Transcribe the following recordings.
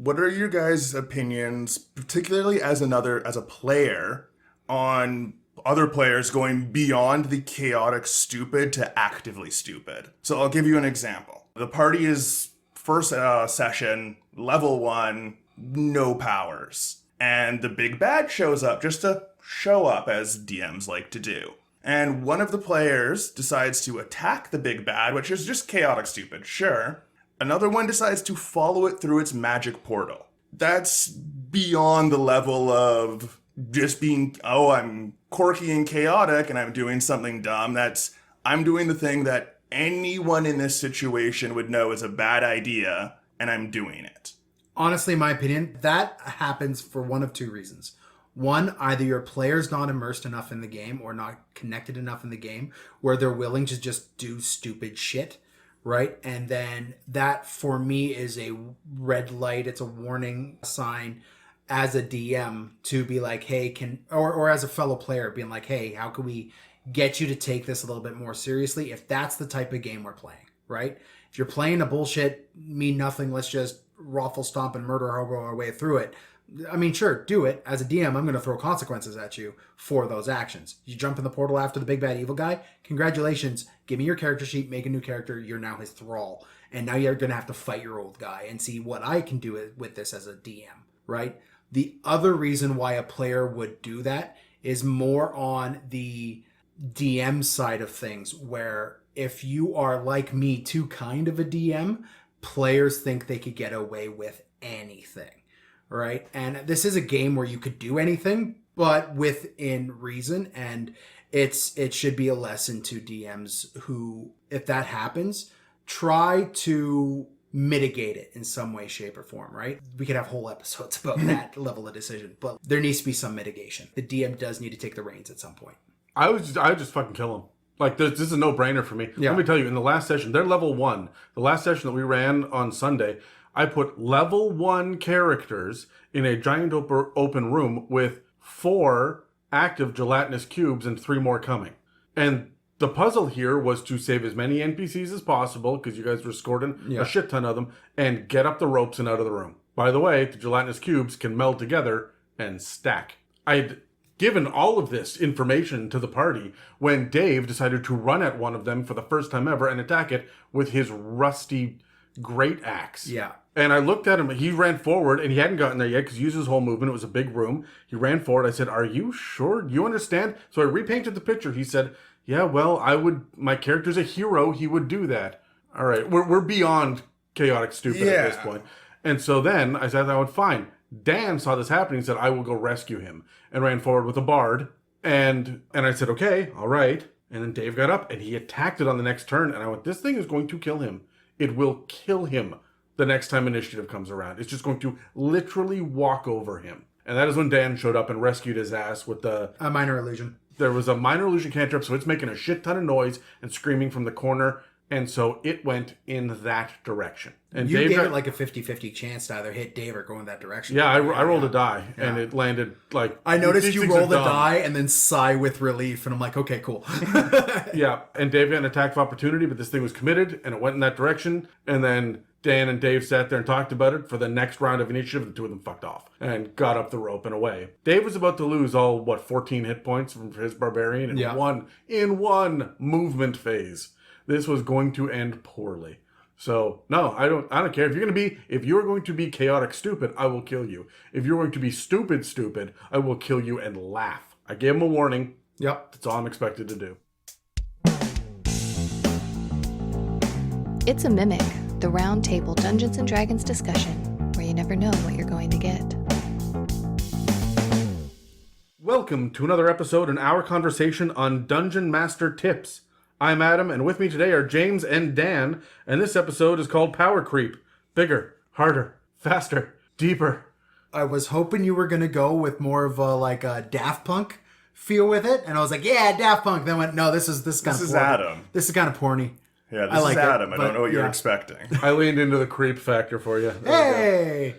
What are your guys' opinions, particularly as a player, on other players going beyond the chaotic stupid to actively stupid? So I'll give you an example. The party is first session, level 1, no powers. And the big bad shows up just to show up, as DMs like to do. And one of the players decides to attack the big bad, which is just chaotic stupid, sure. Another one decides to follow it through its magic portal. That's beyond the level of just being, oh, I'm quirky and chaotic and I'm doing something dumb. I'm doing the thing that anyone in this situation would know is a bad idea, and I'm doing it. Honestly, in my opinion, that happens for one of two reasons. One, either your player's not immersed enough in the game or not connected enough in the game where they're willing to just do stupid shit, right? And then that, for me, is a red light. It's a warning sign as a DM to be like, hey, or as a fellow player being like, hey, how can we get you to take this a little bit more seriously if that's the type of game we're playing, right? If you're playing a bullshit, mean nothing, let's just raffle, stomp, and murder our way through it. I mean, sure, do it. As a DM, I'm going to throw consequences at you for those actions. You jump in the portal after the big bad evil guy, congratulations, give me your character sheet, make a new character, you're now his thrall. And now you're going to have to fight your old guy and see what I can do with this as a DM, right? The other reason why a player would do that is more on the DM side of things, where if you are like me, too kind of a DM, players think they could get away with anything, right? And this is a game where you could do anything, but within reason, and it should be a lesson to DMs who, if that happens, try to mitigate it in some way, shape, or form, right? We could have whole episodes about that level of decision, but there needs to be some mitigation. The DM does need to take the reins at some point. I would just fucking kill him. Like, this is a no-brainer for me. Yeah. Let me tell you, in the last session, they're level 1. The last session that we ran on Sunday, I put level 1 characters in a giant open room with 4 active gelatinous cubes and 3 more coming. And the puzzle here was to save as many NPCs as possible, because you guys were scoring a shit ton of them, and get up the ropes and out of the room. By the way, the gelatinous cubes can meld together and stack. I'd given all of this information to the party when Dave decided to run at one of them for the first time ever and attack it with his rusty great axe. Yeah. And I looked at him, he ran forward, and he hadn't gotten there yet because he used his whole movement. It was a big room. He ran forward. I said, are you sure? You understand? So I repainted the picture. He said, yeah, well, my character's a hero. He would do that. All right. We're beyond chaotic stupid at this point. And so then I said, I would fine. Dan saw this happening and said, I will go rescue him, and ran forward with a bard. And I said, okay, all right. And then Dave got up and he attacked it on the next turn. And I went, this thing is going to kill him. It will kill him the next time initiative comes around. It's just going to literally walk over him. And that is when Dan showed up and rescued his ass with a minor illusion. There was a minor illusion cantrip, so it's making a shit ton of noise and screaming from the corner. And so it went in that direction. And you Dave gave it like a 50-50 chance to either hit Dave or go in that direction. Yeah, I rolled a die, and it landed like... I noticed you rolled a die and then sigh with relief, and I'm like, okay, cool. Yeah, and Dave got an attack of opportunity, but this thing was committed, and it went in that direction. And then Dan and Dave sat there and talked about it for the next round of initiative. The two of them fucked off and got up the rope and away. Dave was about to lose 14 hit points from his barbarian in one movement phase. This was going to end poorly. So no, I don't care. If you're going to be chaotic stupid, I will kill you. If you're going to be stupid, I will kill you and laugh. I gave him a warning. Yep. That's all I'm expected to do. It's a Mimic, the round table Dungeons and Dragons discussion, where you never know what you're going to get. Welcome to another episode in our conversation on Dungeon Master Tips. I'm Adam, and with me today are James and Dan, and this episode is called Power Creep. Bigger, harder, faster, deeper. I was hoping you were going to go with more of a Daft Punk feel with it, and I was like, yeah, Daft Punk. Then I went, no, this is kind of Adam. This is kind of porny. Yeah, this is Adam. I don't know what you're expecting. I leaned into the creep factor for you. Hey!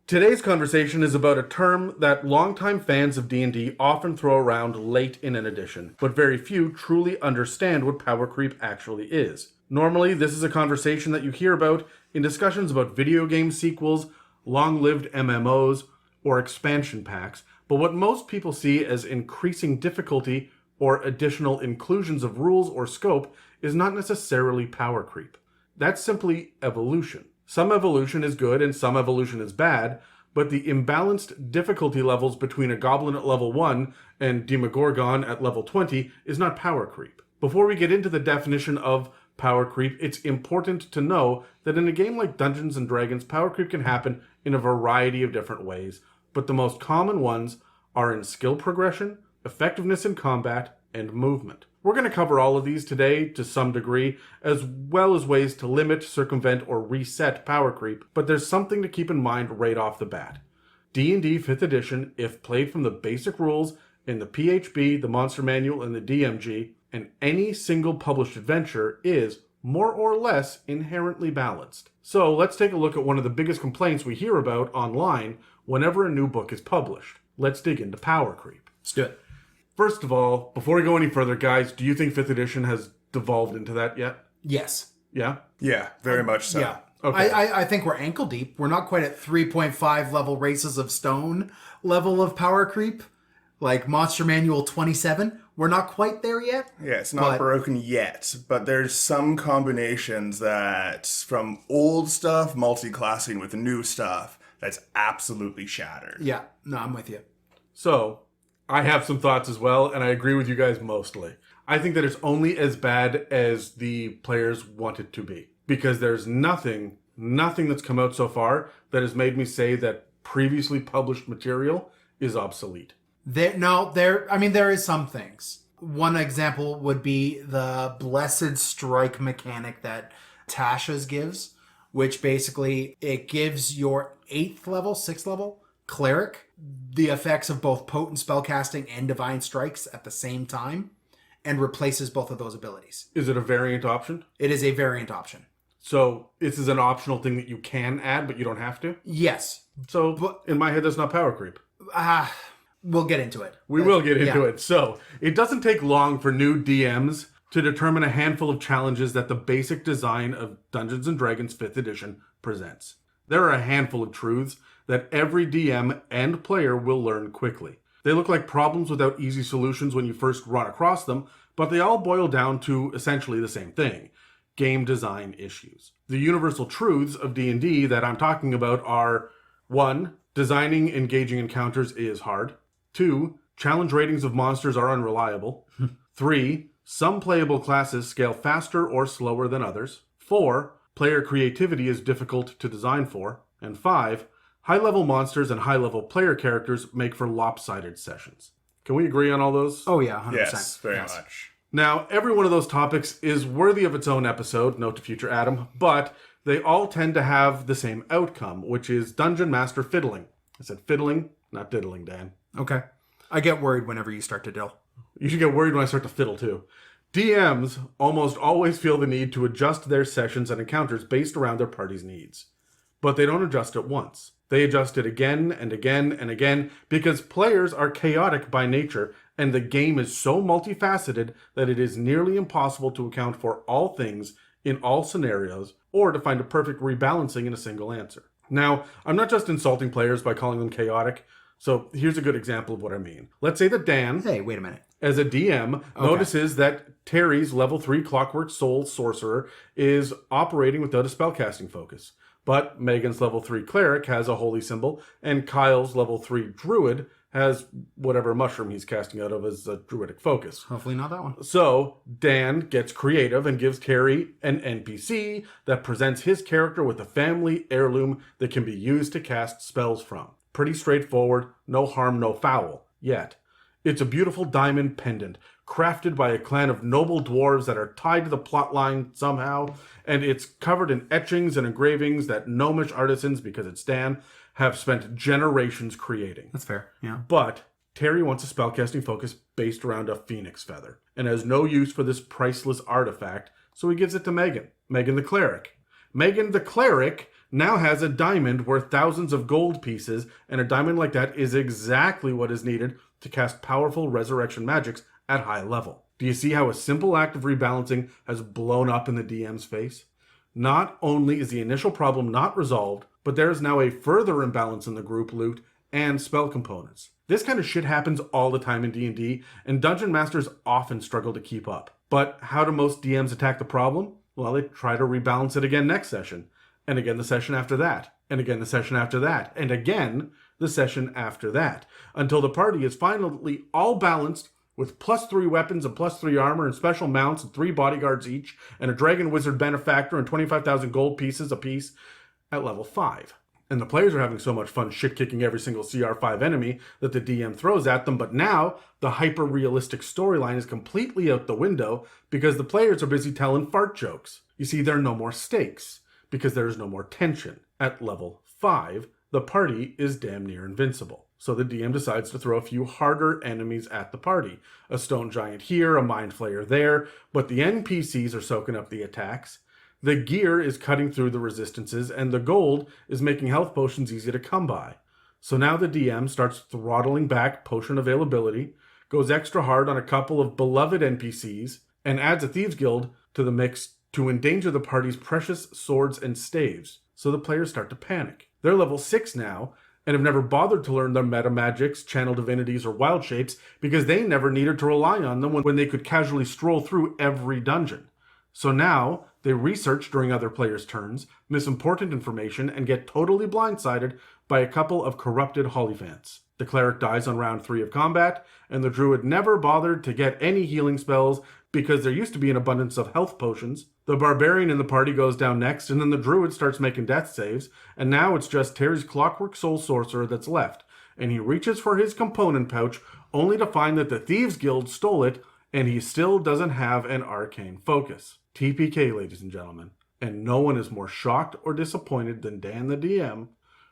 Today's conversation is about a term that longtime fans of D&D often throw around late in an edition, but very few truly understand what power creep actually is. Normally, this is a conversation that you hear about in discussions about video game sequels, long-lived MMOs, or expansion packs, but what most people see as increasing difficulty or additional inclusions of rules or scope is not necessarily power creep. That's simply evolution. Some evolution is good and some evolution is bad, but the imbalanced difficulty levels between a goblin at level 1 and Demogorgon at level 20 is not power creep. Before we get into the definition of power creep, it's important to know that in a game like Dungeons & Dragons, power creep can happen in a variety of different ways, but the most common ones are in skill progression, effectiveness in combat, and movement. We're going to cover all of these today to some degree, as well as ways to limit, circumvent, or reset power creep, but there's something to keep in mind right off the bat. D&D 5th edition, if played from the basic rules in the PHB, the Monster Manual, and the DMG, and any single published adventure is, more or less, inherently balanced. So let's take a look at one of the biggest complaints we hear about online whenever a new book is published. Let's dig into power creep. Let's do it. First of all, before we go any further, guys, do you think 5th edition has devolved into that yet? Yes. Yeah? Yeah, very much so. Yeah. Okay. I think we're ankle deep. We're not quite at 3.5 level Races of Stone level of power creep. Like Monster Manual 27. We're not quite there yet. Yeah, it's not broken yet, but there's some combinations that from old stuff multi-classing with new stuff that's absolutely shattered. Yeah. No, I'm with you. So, I have some thoughts as well, and I agree with you guys mostly. I think that it's only as bad as the players want it to be. Because there's nothing that's come out so far that has made me say that previously published material is obsolete. There is some things. One example would be the Blessed Strike mechanic that Tasha's gives, which basically it gives your 6th level cleric the effects of both potent spellcasting and divine strikes at the same time, and replaces both of those abilities. Is it a variant option? It is a variant option. So this is an optional thing that you can add, but you don't have to? Yes. So in my head, that's not power creep. We'll get into it. We will get into it. So it doesn't take long for new DMs to determine a handful of challenges that the basic design of Dungeons & Dragons 5th edition presents. There are a handful of truths that every DM and player will learn quickly. They look like problems without easy solutions when you first run across them, but they all boil down to essentially the same thing: game design issues. The universal truths of D&D that I'm talking about are: 1. Designing engaging encounters is hard. 2. Challenge ratings of monsters are unreliable. 3. Some playable classes scale faster or slower than others. 4. Player creativity is difficult to design for. And 5. High-level monsters and high-level player characters make for lopsided sessions. Can we agree on all those? Oh yeah, 100%. Yes, very much. Now, every one of those topics is worthy of its own episode, note to future Adam, but they all tend to have the same outcome, which is Dungeon Master fiddling. I said fiddling, not diddling, Dan. Okay. I get worried whenever you start to diddle. You should get worried when I start to fiddle, too. DMs almost always feel the need to adjust their sessions and encounters based around their party's needs. But they don't adjust it once. They adjust it again and again and again because players are chaotic by nature, and the game is so multifaceted that it is nearly impossible to account for all things in all scenarios or to find a perfect rebalancing in a single answer. Now, I'm not just insulting players by calling them chaotic, so here's a good example of what I mean. Let's say that Dan, Hey, wait a minute. as a DM, notices that Terry's level 3 Clockwork Soul Sorcerer is operating without a spellcasting focus. But Megan's level 3 Cleric has a holy symbol, and Kyle's level 3 Druid has whatever mushroom he's casting out of as a druidic focus. Hopefully not that one. So, Dan gets creative and gives Terry an NPC that presents his character with a family heirloom that can be used to cast spells from. Pretty straightforward, no harm, no foul, yet. It's a beautiful diamond pendant, crafted by a clan of noble dwarves that are tied to the plotline somehow, and it's covered in etchings and engravings that gnomish artisans, because it's Dan, have spent generations creating. That's fair. Yeah. But Terry wants a spellcasting focus based around a phoenix feather, and has no use for this priceless artifact, so he gives it to Megan the Cleric. Megan the Cleric now has a diamond worth thousands of gold pieces, and a diamond like that is exactly what is needed to cast powerful resurrection magics at high level. Do you see how a simple act of rebalancing has blown up in the DM's face? Not only is the initial problem not resolved, but there's now a further imbalance in the group loot and spell components. This kind of shit happens all the time in D&D, and dungeon masters often struggle to keep up. But how do most DMs attack the problem? Well, they try to rebalance it again next session, and again the session after that, and again the session after that, and again the session after that, until the party is finally all balanced with +3 weapons and +3 armor and special mounts and 3 bodyguards each, and a dragon wizard benefactor and 25,000 gold pieces apiece at level 5. And the players are having so much fun shit-kicking every single CR5 enemy that the DM throws at them, but now the hyper-realistic storyline is completely out the window because the players are busy telling fart jokes. You see, there are no more stakes because there is no more tension. At level 5, the party is damn near invincible. So the DM decides to throw a few harder enemies at the party. A stone giant here, a mind flayer there, but the NPCs are soaking up the attacks. The gear is cutting through the resistances, and the gold is making health potions easy to come by. So now the DM starts throttling back potion availability, goes extra hard on a couple of beloved NPCs, and adds a Thieves Guild to the mix to endanger the party's precious swords and staves. So the players start to panic. They're level 6 now, and have never bothered to learn their meta magics, channel divinities, or wild shapes because they never needed to rely on them when they could casually stroll through every dungeon. So now, they research during other players' turns, miss important information, and get totally blindsided by a couple of corrupted Hollyphants. The cleric dies on round 3 of combat, and the druid never bothered to get any healing spells because there used to be an abundance of health potions. The barbarian in the party goes down next, and then the druid starts making death saves, and now it's just Terry's clockwork soul sorcerer that's left, and he reaches for his component pouch only to find that the Thieves Guild stole it, and he still doesn't have an arcane focus. TPK, ladies and gentlemen. And no one is more shocked or disappointed than Dan the DM,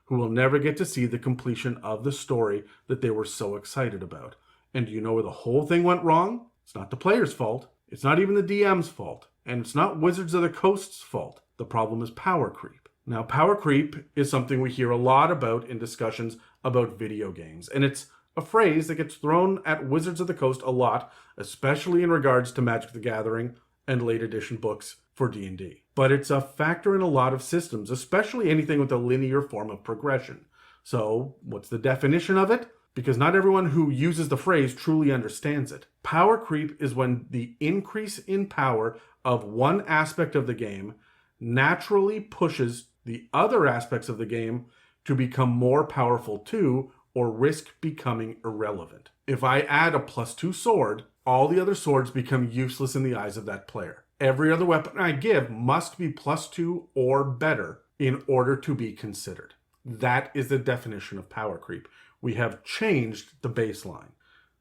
who will never get to see the completion of the story that they were so excited about. And do you know where the whole thing went wrong? It's not the player's fault. It's not even the DM's fault. And it's not Wizards of the Coast's fault. The problem is power creep. Now, power creep is something we hear a lot about in discussions about video games. And it's a phrase that gets thrown at Wizards of the Coast a lot, especially in regards to Magic the Gathering and late edition books for D&D. But it's a factor in a lot of systems, especially anything with a linear form of progression. So, what's the definition of it? Because not everyone who uses the phrase truly understands it. Power creep is when the increase in power of one aspect of the game naturally pushes the other aspects of the game to become more powerful too, or risk becoming irrelevant. If I add a +2 sword, all the other swords become useless in the eyes of that player. Every other weapon I give must be +2 or better in order to be considered. That is the definition of power creep. We have changed the baseline.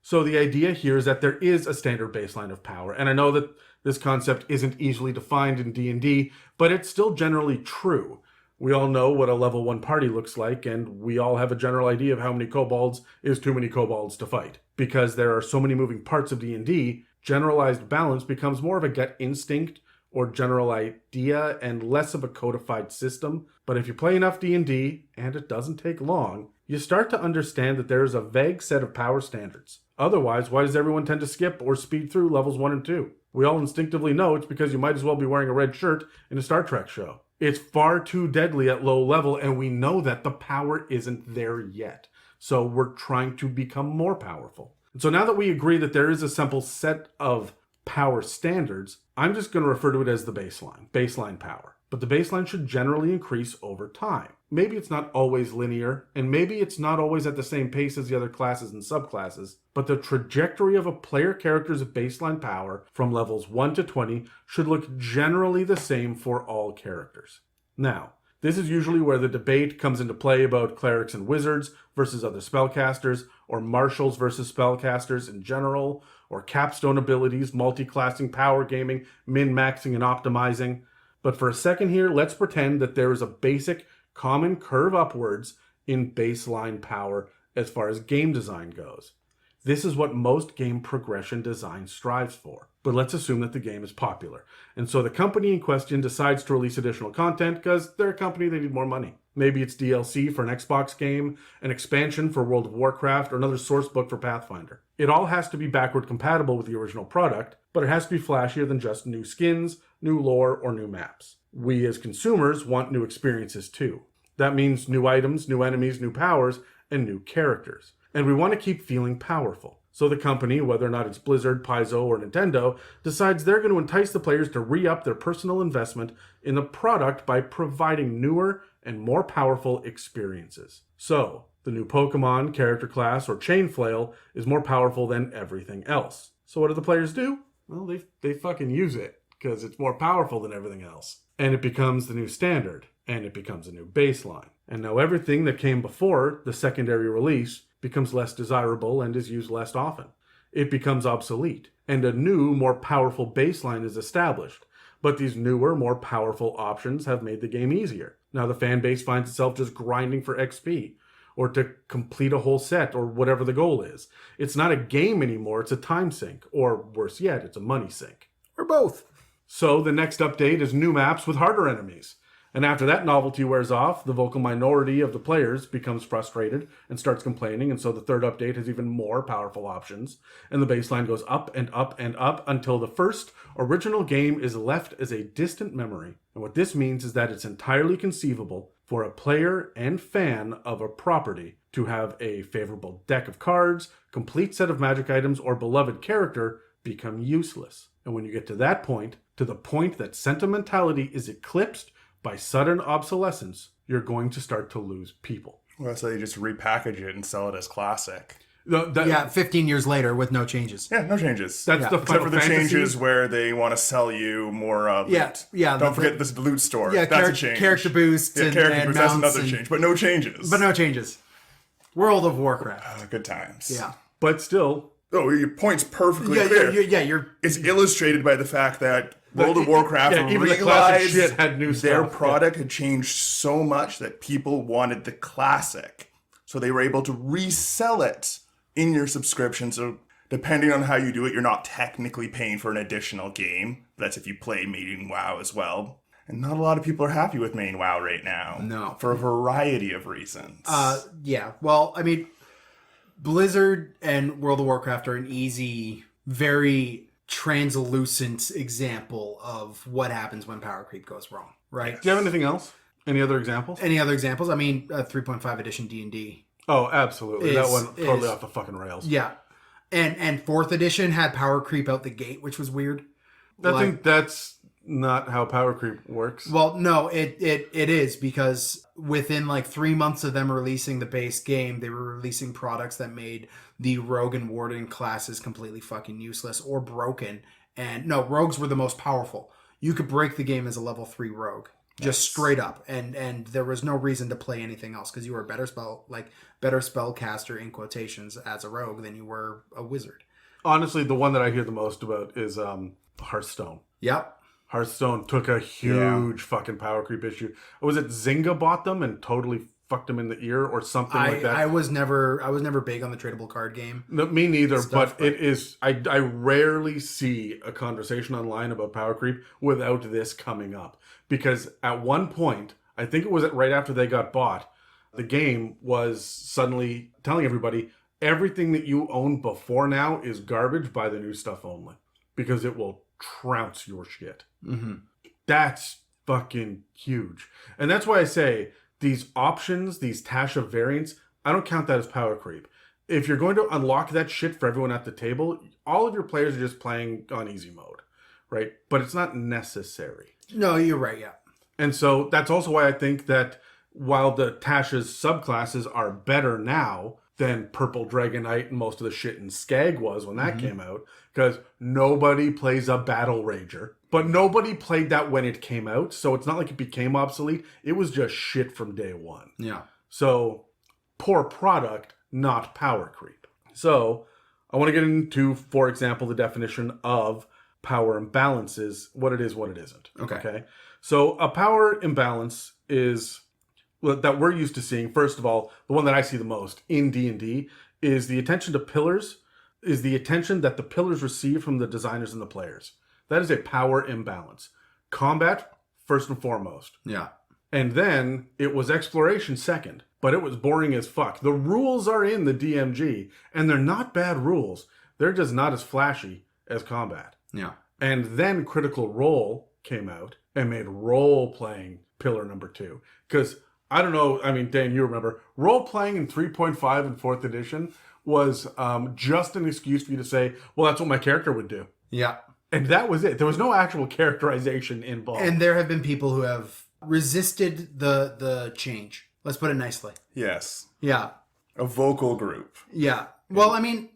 So the idea here is that there is a standard baseline of power, and I know that this concept isn't easily defined in D&D, but it's still generally true. We all know what a level 1 party looks like, and we all have a general idea of how many kobolds is too many kobolds to fight. Because there are so many moving parts of D&D, generalized balance becomes more of a gut instinct or general idea and less of a codified system. But if you play enough D&D, and it doesn't take long, you start to understand that there is a vague set of power standards. Otherwise, why does everyone tend to skip or speed through levels 1 and 2? We all instinctively know it's because you might as well be wearing a red shirt in a Star Trek show. It's far too deadly at low level, and we know that the power isn't there yet. So we're trying to become more powerful. And so now that we agree that there is a simple set of power standards, I'm just going to refer to it as the baseline power. But the baseline should generally increase over time. Maybe it's not always linear, and maybe it's not always at the same pace as the other classes and subclasses, but the trajectory of a player character's baseline power from levels 1 to 20 should look generally the same for all characters. Now, this is usually where the debate comes into play about clerics and wizards versus other spellcasters, or marshals versus spellcasters in general, or capstone abilities, multi-classing, power gaming, min-maxing, and optimizing. But for a second here, let's pretend that there is a basic common curve upwards in baseline power as far as game design goes. This is what most game progression design strives for. But let's assume that the game is popular. And so the company in question decides to release additional content because they're a company, they need more money. Maybe it's DLC for an Xbox game, an expansion for World of Warcraft, or another source book for Pathfinder. It all has to be backward compatible with the original product, but it has to be flashier than just new skins, new lore, or new maps. We as consumers want new experiences too. That means new items, new enemies, new powers, and new characters. And we want to keep feeling powerful. So the company, whether or not it's Blizzard, Paizo, or Nintendo, decides they're going to entice the players to re-up their personal investment in the product by providing newer and more powerful experiences. So, the new Pokemon, character class, or chain flail is more powerful than everything else. So what do the players do? Well, they fucking use it, because it's more powerful than everything else. And it becomes the new standard, and it becomes a new baseline. And now everything that came before the secondary release becomes less desirable and is used less often. It becomes obsolete, and a new, more powerful baseline is established. But these newer, more powerful options have made the game easier. Now the fan base finds itself just grinding for XP, or to complete a whole set, or whatever the goal is. It's not a game anymore, it's a time sink, or worse yet, it's a money sink. Or both. So the next update is new maps with harder enemies. And after that novelty wears off, the vocal minority of the players becomes frustrated and starts complaining, and so the third update has even more powerful options. And the baseline goes up and up and up until the first original game is left as a distant memory. And what this means is that it's entirely conceivable for a player and fan of a property to have a favorable deck of cards, complete set of magic items, or beloved character become useless. And when you get to that point, to the point that sentimentality is eclipsed by sudden obsolescence, you're going to start to lose people. Well, so they just repackage it and sell it as classic. Yeah, 15 years later with no changes. Yeah, no changes. That's Yeah. the Except Final for the Fantasy. changes where they want to sell you more loot. Yeah. Don't forget this loot store. Yeah, that's a change. character boosts Yeah, and, character and boosts. That's mounts another and- change. But no changes. But no changes. World of Warcraft. Good times. Yeah. But still, Oh, your point's perfectly Yeah, clear. you're It's illustrated by the fact that World of Warcraft yeah, even the classic realized shit had new their stuff, product had changed so much that people wanted the classic. So they were able to resell it in your subscription. So depending on how you do it, you're not technically paying for an additional game. That's if you play Main WoW as well. And not a lot of people are happy with Main WoW right now. No. For a variety of reasons. Yeah. Well, I mean, Blizzard and World of Warcraft are an easy, very translucent example of what happens when power creep goes wrong, right? do you have anything else? Any other examples? Any other examples? I mean, 3.5 edition D&D. Oh, absolutely. That Is- went totally is- off the fucking rails. Yeah. And 4th edition had power creep out the gate, which was weird. I think that's not how power creep works. Well, no, it is, because within like 3 months of them releasing the base game, they were releasing products that made the Rogue and Warden classes completely fucking useless or broken. And no, rogues were the most powerful. You could break the game as a level 3 rogue. Just straight up. And there was no reason to play anything else, because you were a better spellcaster in quotations as a rogue than you were a wizard. Honestly, the one that I hear the most about is Hearthstone. Yep. Hearthstone took a huge fucking power creep issue. Was it Zynga bought them and totally fucked them in the ear or something like that? I was never big on the tradable card game. No, me neither, Stuff, but it is. I rarely see a conversation online about power creep without this coming up. Because at one point, I think it was right after they got bought, the game was suddenly telling everybody everything that you own before now is garbage, buy the new stuff only. Because it will trounce your shit. Mm-hmm. That's fucking huge. And that's why I say these options, these Tasha variants, I don't count that as power creep. If you're going to unlock that shit for everyone at the table, all of your players are just playing on easy mode, right? But it's not necessary. No, you're right, yeah. And so that's also why I think that while the Tasha's subclasses are better now than Purple Dragon Knight and most of the shit in Skag was when that came out, because nobody plays a Battle Rager. But nobody played that when it came out, so it's not like it became obsolete. It was just shit from day one. Yeah. So, poor product, not power creep. So, I want to get into, for example, the definition of power imbalances, what it is, what it isn't. Okay. So, a power imbalance is that we're used to seeing. First of all, the one that I see the most in D&D is the attention to pillars, is the attention that the pillars receive from the designers and the players. That is a power imbalance. Combat, first and foremost. Yeah. And then it was exploration second, but it was boring as fuck. The rules are in the DMG, and they're not bad rules. They're just not as flashy as combat. Yeah. And then Critical Role came out and made role-playing pillar number 2. Because I don't know. I mean, Dan, you remember role playing in 3.5 and 4th edition was just an excuse for you to say, well, that's what my character would do. Yeah. And that was it. There was no actual characterization involved. And there have been people who have resisted the change. Let's put it nicely. Yes. Yeah. A vocal group. Yeah. Well, I mean,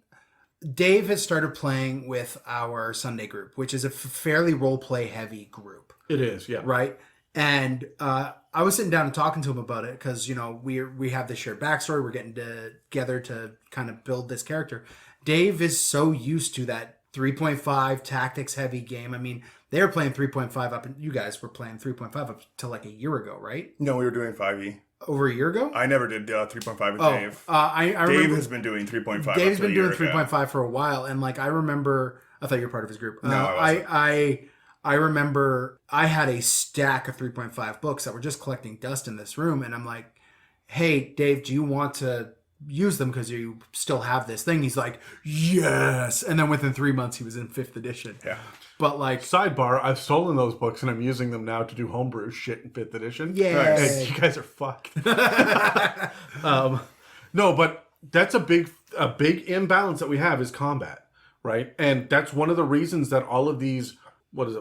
Dave has started playing with our Sunday group, which is a fairly role play heavy group. It is, yeah. Right. And I was sitting down and talking to him about it because, you know, we have this shared backstory. We're getting together to kind of build this character. Dave is so used to that 3.5 tactics heavy game. I mean, they were playing 3.5 up, and you guys were playing 3.5 up till like a year ago, right? No, we were doing 5e. Over a year ago? I never did 3.5 with Oh, Dave Dave. Dave remember, has been doing 3.5. Dave's up to been a doing year ago. 3.5 for a while, and like I remember, I thought you were part of his group. No, I wasn't. I remember I had a stack of 3.5 books that were just collecting dust in this room, and I'm like, "Hey, Dave, do you want to use them because you still have this thing?" He's like, "Yes," and then within 3 months, he was in 5th edition. Yeah. But like, Sidebar, I've stolen those books and I'm using them now to do homebrew shit in 5th edition. Yay. And you guys are fucked. No, but that's a big imbalance that we have is combat, right? And that's one of the reasons that all of these,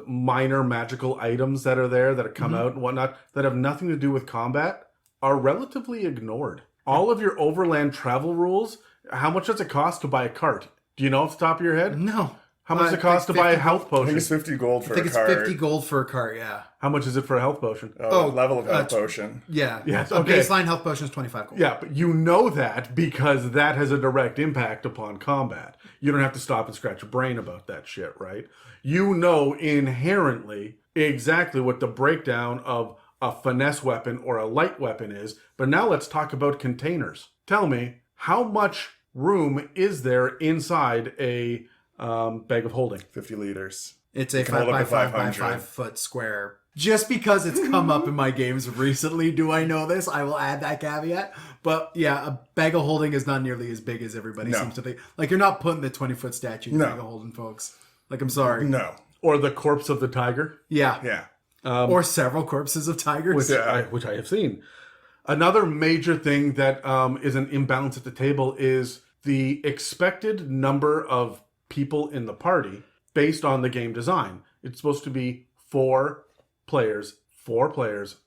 minor magical items that are there that have come out and whatnot that have nothing to do with combat are relatively ignored. All of your overland travel rules, how much does it cost to buy a cart? Do you know off the top of your head? no. How much does it cost to buy a health I potion? think it's 50 gold for I think a it's card. 50 gold for a cart, yeah. How much is it for a health potion? Level of health potion. Yeah. Yes, A okay. baseline health potion is 25 gold. Yeah, but you know that because that has a direct impact upon combat. You don't have to stop and scratch your brain about that shit, right? You know inherently exactly what the breakdown of a finesse weapon or a light weapon is. But now let's talk about containers. Tell me, how much room is there inside a bag of holding? 50 liters. It's a You can 5 hold by up to 5 by 500. 5 foot square. Just because it's come up in my games recently, do I know this? I will add that caveat. But yeah, a bag of holding is not nearly as big as everybody No. seems to think. Like, you're not putting the 20-foot statue in the No. bag of holding, folks. Like, I'm sorry. No. Or the corpse of the tiger, Yeah. Yeah. Or several corpses of tigers. which I have seen. Another major thing that is an imbalance at the table is the expected number of people in the party based on the game design. It's supposed to be 4 players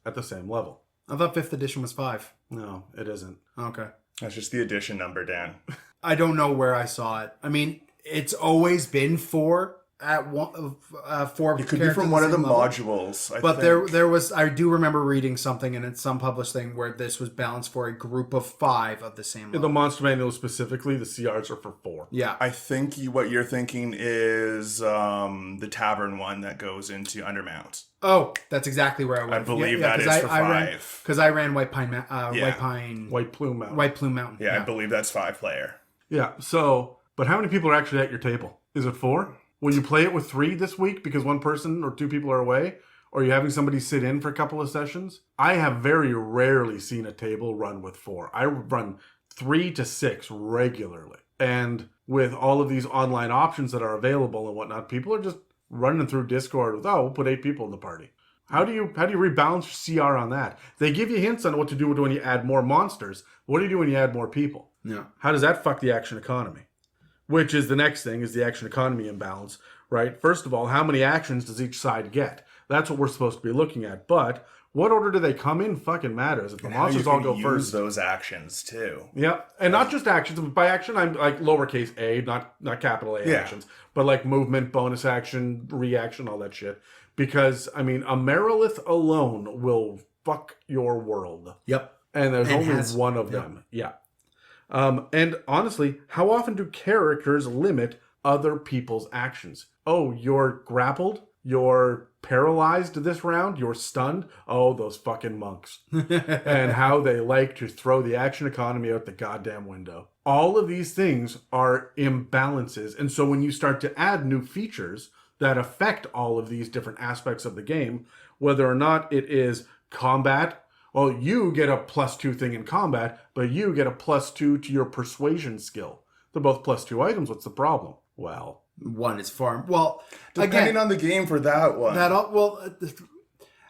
at the same level. I thought 5th edition was 5. No, it isn't. Okay. That's just the addition number, Dan. I don't know where I saw it. I mean, it's always been 4 at one. 4 It could be from one of the modules. But there was, I do remember reading something in some published thing where this was balanced for a group of 5 of the same In level. the monster manual specifically, the CRs are for 4. Yeah. I think what you're thinking is the tavern one that goes into Undermount. Oh, that's exactly where I went. I believe that is for 5. Because I ran White Pine, White Plume Mountain. White Plume Mountain. Yeah, I believe that's 5 player. Yeah, so, but how many people are actually at your table? Is it 4? Will you play it with 3 this week because one person or 2 people are away? Or are you having somebody sit in for a couple of sessions? I have very rarely seen a table run with 4. I run 3 to 6 regularly. And with all of these online options that are available and whatnot, people are just running through Discord with, we'll put 8 people in the party. How do you rebalance your CR on that? They give you hints on what to do when you add more monsters. What do you do when you add more people? Yeah. How does that fuck the action economy? Which is the next thing, is the action economy imbalance, right? First of all, how many actions does each side get? That's what we're supposed to be looking at. But what order do they come in fucking matters. If the monsters all go use first. those actions too. Yeah, and not just actions. By action, I'm like lowercase a, not capital A actions, but like movement, bonus action, reaction, all that shit. Because, I mean, a Merilith alone will fuck your world. Yep. And there's And only has- one of them. Yeah. And honestly, how often do characters limit other people's actions? Oh, you're grappled? You're paralyzed this round? You're stunned? Oh, those fucking monks. And how they like to throw the action economy out the goddamn window. All of these things are imbalances. And so when you start to add new features that affect all of these different aspects of the game, whether or not it is combat, well, you get a +2 thing in combat, but you get a +2 to your persuasion skill. They're both +2 items. What's the problem? Well, One is farm. Well, Depending again, on the game for that one.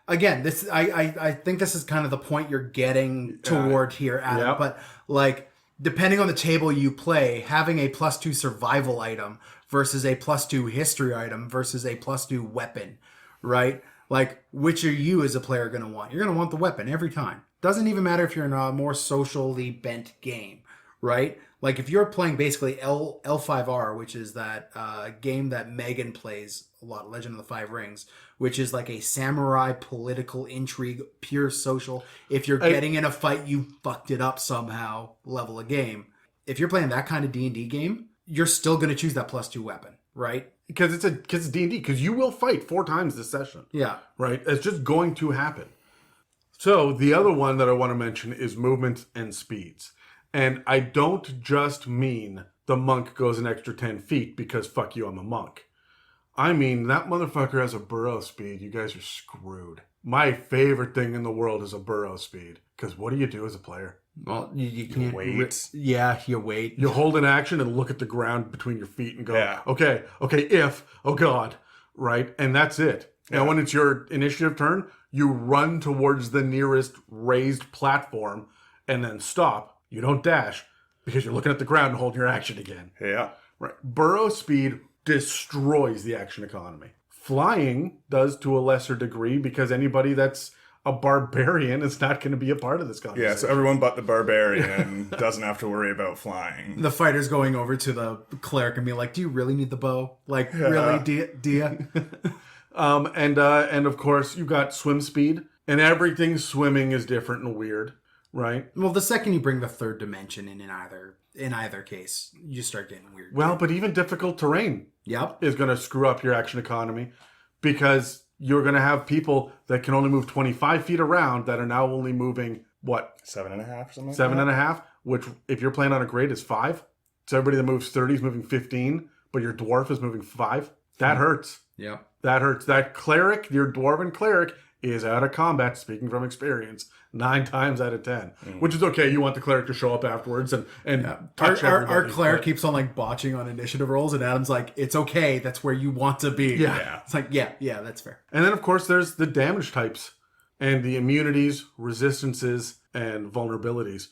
again, this I think this is kind of the point you're getting toward here, Adam. Yep. But like, depending on the table you play, having a +2 survival item versus a +2 history item versus a +2 weapon, right? Like, which are you as a player going to want? You're going to want the weapon every time. Doesn't even matter if you're in a more socially bent game, right? Like, if you're playing basically L5R, which is that game that Megan plays a lot, Legend of the Five Rings, which is like a samurai political intrigue, pure social. If you're getting in a fight, you fucked it up somehow level of game. If you're playing that kind of D&D game, you're still going to choose that +2 weapon, right? Because it's D&D. Because you will fight 4 times this session. Yeah. Right? It's just going to happen. So the other one that I want to mention is movement and speeds. And I don't just mean the monk goes an extra 10 feet because fuck you, I'm a monk. I mean, that motherfucker has a burrow speed. You guys are screwed. My favorite thing in the world is a burrow speed. Because what do you do as a player? Well, you can't wait. You wait. You hold an action and look at the ground between your feet and go, Yeah. okay, oh God, right? And that's it. Yeah. And when it's your initiative turn, you run towards the nearest raised platform and then stop. You don't dash because you're looking at the ground and holding your action again. Yeah. Right. Burrow speed destroys the action economy. Flying does to a lesser degree because anybody that's a barbarian is not going to be a part of this conversation. Yeah, so everyone but the barbarian doesn't have to worry about flying. The fighter's going over to the cleric and be like, "Do you really need the bow? Like, really, do you?" And of course you got swim speed, and everything swimming is different and weird, right? Well, the second you bring the third dimension in either case, you start getting weird. Well, but even difficult terrain Yep. is going to screw up your action economy because you're going to have people that can only move 25 feet around that are now only moving, what, 7.5 or something? 7.5, which if you're playing on a grade is 5. So everybody that moves 30 is moving 15, but your dwarf is moving 5. That hurts. Yeah. That hurts. That cleric, your dwarven cleric, is out of combat, speaking from experience, 9 times out of 10. Which is okay. You want the cleric to show up afterwards and touch Our everybody, cleric but- keeps on like botching on initiative rolls, and Adam's like, "It's okay. That's where you want to be." Yeah. It's like, yeah, that's fair. And then, of course, there's the damage types and the immunities, resistances, and vulnerabilities.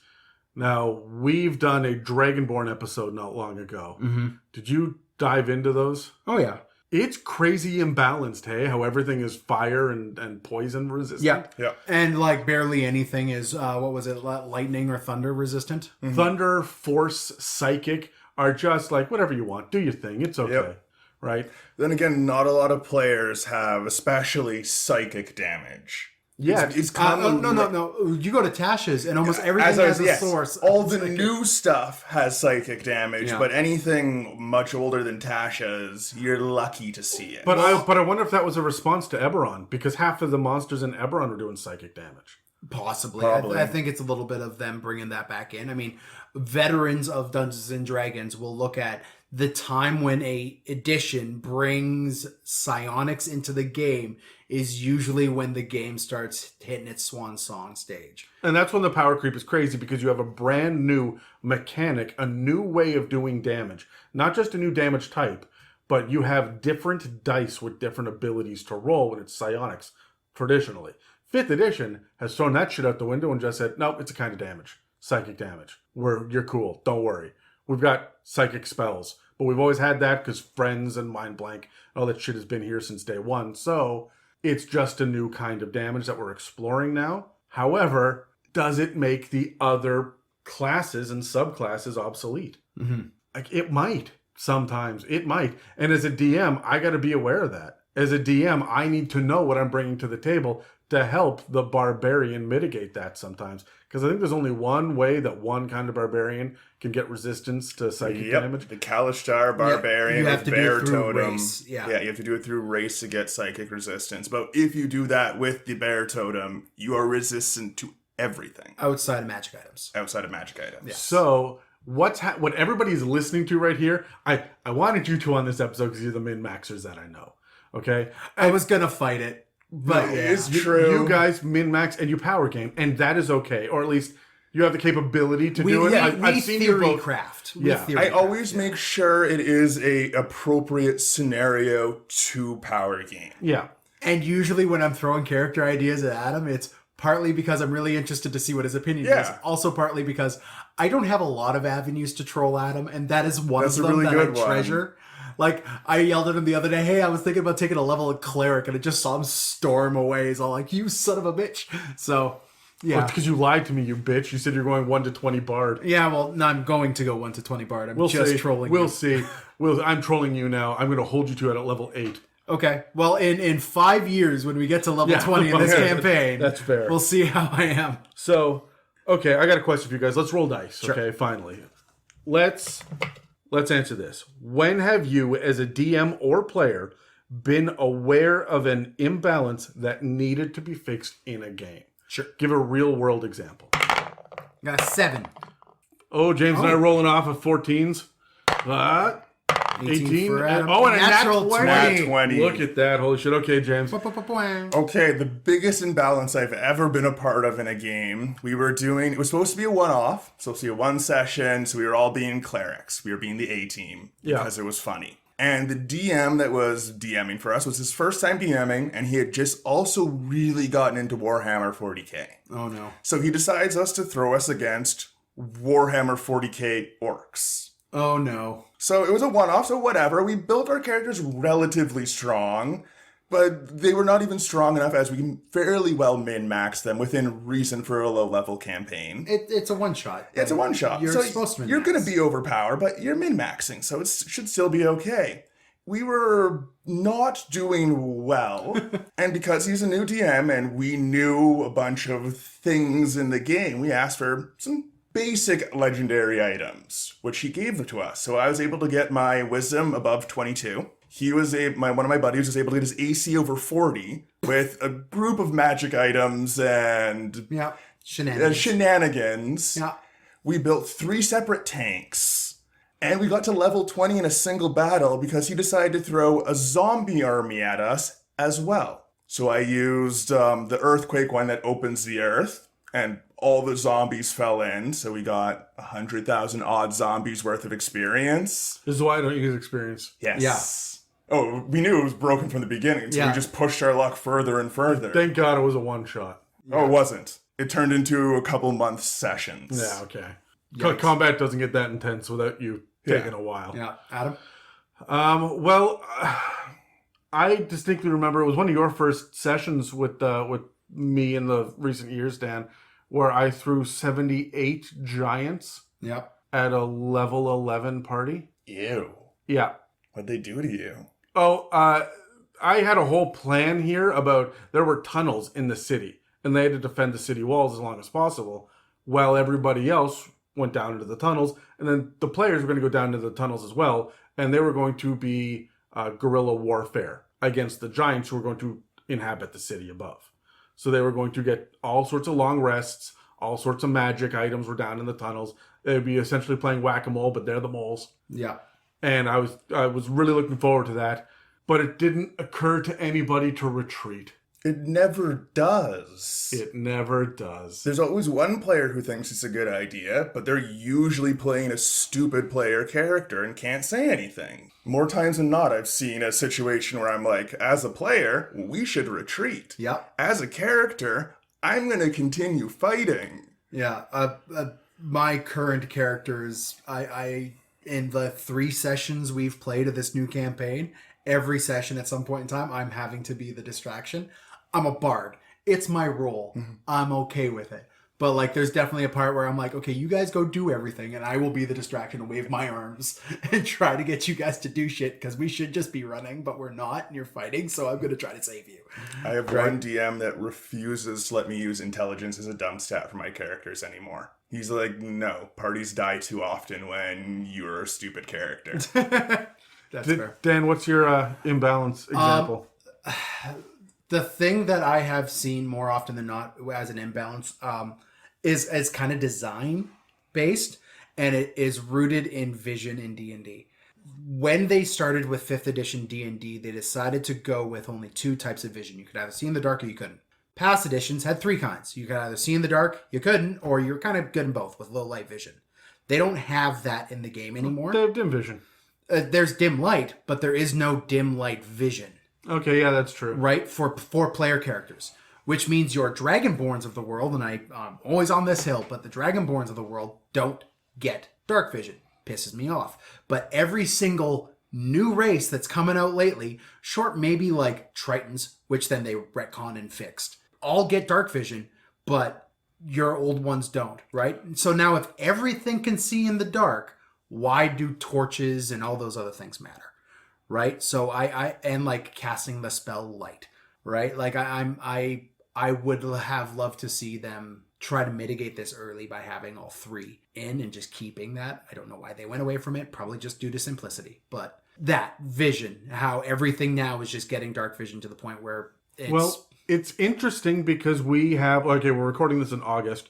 Now, we've done a Dragonborn episode not long ago. Mm-hmm. Did you dive into those? Oh yeah. It's crazy imbalanced, hey? How everything is fire and poison resistant. Yeah. Yeah. And like barely anything is what was it, lightning or thunder resistant? Thunder, force, psychic are just like, whatever you want. Do your thing. It's okay. Yep. Right? Then again, not a lot of players have especially psychic damage. Yeah. It's kind of No. You go to Tasha's and almost everything As I has was- a yes, source. all the new stuff has psychic damage, Yeah. but anything much older than Tasha's, you're lucky to see it. But I wonder if that was a response to Eberron, because half of the monsters in Eberron were doing psychic damage. Possibly. Probably. I think it's a little bit of them bringing that back in. I mean, veterans of Dungeons and Dragons will look at the time when a edition brings psionics into the game is usually when the game starts hitting its swan song stage. And that's when the power creep is crazy, because you have a brand new mechanic, a new way of doing damage. Not just a new damage type, but you have different dice with different abilities to roll when it's psionics, traditionally. 5th edition has thrown that shit out the window and just said, nope, it's a kind of damage. Psychic damage. You're cool. Don't worry. We've got psychic spells. But we've always had that because Friends and Mind Blank, all that shit has been here since day one. So it's just a new kind of damage that we're exploring now. However, does it make the other classes and subclasses obsolete? Mm-hmm. Like, it might. Sometimes. It might. And as a DM, I got to be aware of that. As a DM, I need to know what I'm bringing to the table to help the barbarian mitigate that sometimes. Because I think there's only one way that one kind of barbarian can get resistance to psychic damage. The Kalishtar barbarian you have with to do bear it through totem. race, yeah. You have to do it through race to get psychic resistance. But if you do that with the bear totem, you are resistant to everything Outside of magic items. outside of magic items. Yeah. So what everybody's listening to right here, I wanted you two on this episode because you're the min-maxers that I know. Okay? I was going to fight it, but It yeah. is true. You guys min-max and you power game, and that is okay. Or at least you have the capability to do it. I've seen you theory both. craft. Yeah. I always make sure it is a appropriate scenario to power game. Yeah. And usually when I'm throwing character ideas at Adam, it's partly because I'm really interested to see what his opinion is. Also partly because I don't have a lot of avenues to troll Adam, and that is one That's of a them really that I good one. treasure. Like, I yelled at him the other day, hey, I was thinking about taking a level of cleric, and I just saw him storm away. He's all like, you son of a bitch. So, yeah. Because you lied to me, you bitch. You said you're going 1 to 20 bard. Yeah, well, no, I'm going to go 1 to 20 bard. I'm We'll just see. trolling We'll you. see. I'm trolling you now. I'm going to hold you to it at level 8. Okay. Well, in 5 years, when we get to level 20 in this campaign, That's fair. We'll see how I am. So, okay, I got a question for you guys. Let's roll dice. Sure. Okay, finally. Let's answer this. When have you, as a DM or player, been aware of an imbalance that needed to be fixed in a game? Sure. Give a real world example. Got a 7. Oh, James and I are rolling off of 14s. 18 for Adam. and a Natural nat 20. 20. Nat 20. Look at that. Holy shit. Okay, James. Okay, the biggest imbalance I've ever been a part of in a game, it was supposed to be a one-off, supposed to be a one session, so we were all being clerics. We were being the A-team because it was funny. And the DM that was DMing for us was his first time DMing, and he had just also really gotten into Warhammer 40k. Oh, no. So he decides to throw us against Warhammer 40k orcs. Oh, no. So it was a one-off, so whatever. We built our characters relatively strong, but they were not even strong enough as we can fairly well min-max them within reason for a low-level campaign. It's a one-shot. It's a one-shot. You're so supposed to min-max. You're going to be overpowered, but you're min-maxing, so it should still be okay. We were not doing well, and because he's a new DM and we knew a bunch of things in the game, we asked for some basic legendary items, which he gave to us. So I was able to get my wisdom above 22. He was one of my buddies was able to get his AC over 40 with a group of magic items and shenanigans. Yeah. We built 3 separate tanks, and we got to level 20 in a single battle because he decided to throw a zombie army at us as well. So I used the earthquake one that opens the earth, and all the zombies fell in, so we got 100,000 odd zombies worth of experience. This is why I don't use experience. Yes. Yeah. Oh, we knew it was broken from the beginning, so we just pushed our luck further and further. Thank God it was a one-shot. Oh, it wasn't. It turned into a couple month sessions. Yeah, okay. Combat doesn't get that intense without you taking a while. Yeah. Adam? Well, I distinctly remember it was one of your first sessions with me in the recent years, Dan, where I threw 78 giants at a level 11 party. Ew. Yeah. What'd they do to you? Oh, I had a whole plan here about there were tunnels in the city, and they had to defend the city walls as long as possible, while everybody else went down into the tunnels, and then the players were going to go down into the tunnels as well, and they were going to be guerrilla warfare against the giants who were going to inhabit the city above. So they were going to get all sorts of long rests, all sorts of magic items were down in the tunnels. They'd be essentially playing whack-a-mole, but they're the moles. Yeah. And I was really looking forward to that. But it didn't occur to anybody to retreat. It never does. It never does. There's always one player who thinks it's a good idea, but they're usually playing a stupid player character and can't say anything. More times than not, I've seen a situation where I'm like, as a player, we should retreat. Yep. As a character, I'm going to continue fighting. Yeah. My current characters, I in the 3 sessions we've played of this new campaign, every session at some point in time, I'm having to be the distraction. I'm a bard. It's my role. Mm-hmm. I'm okay with it. But like, there's definitely a part where I'm like, okay, you guys go do everything, and I will be the distraction and wave my arms and try to get you guys to do shit, because we should just be running, but we're not, and you're fighting, so I'm going to try to save you. I have one DM that refuses to let me use intelligence as a dump stat for my characters anymore. He's like, no, parties die too often when you're a stupid character. That's fair. Dan, what's your imbalance example? The thing that I have seen more often than not as an imbalance is kind of design based, and it is rooted in vision in D&D. When they started with 5th edition D&D, they decided to go with only 2 types of vision. You could either see in the dark or you couldn't. Past editions had 3 kinds. You could either see in the dark, you couldn't, or you're kind of good in both with low light vision. They don't have that in the game anymore. They have dim vision. There's dim light, but there is no dim light vision. Okay, yeah, that's true. right? For 4-player characters, which means your Dragonborns of the world, and I'm always on this hill, but the Dragonborns of the world don't get dark vision. Pisses me off. But every single new race that's coming out lately, short maybe like Tritons, which then they retcon and fixed, all get dark vision, but your old ones don't, right? So now if everything can see in the dark, why do torches and all those other things matter? Right? So I and like casting the spell light, right? Like I would have loved to see them try to mitigate this early by having all 3 in and just keeping that. I don't know why they went away from it, probably just due to simplicity. But that vision, how everything now is just getting dark vision to the point where it's interesting because we have, we're recording this in August.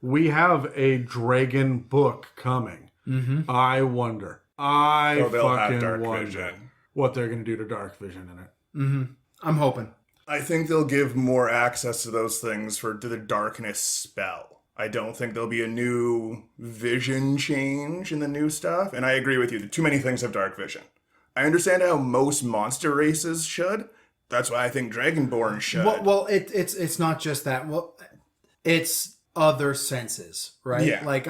We have a dragon book coming. Mm-hmm. I wonder. They'll have dark wonder vision. What they're going to do to dark vision in it. Mm-hmm. I'm hoping. I think they'll give more access to those things for the darkness spell. I don't think there'll be a new vision change in the new stuff. And I agree with you. Too many things have dark vision. I understand how most monster races should. That's why I think Dragonborn should. Well, it's not just that. Well, it's other senses, right? Yeah. Like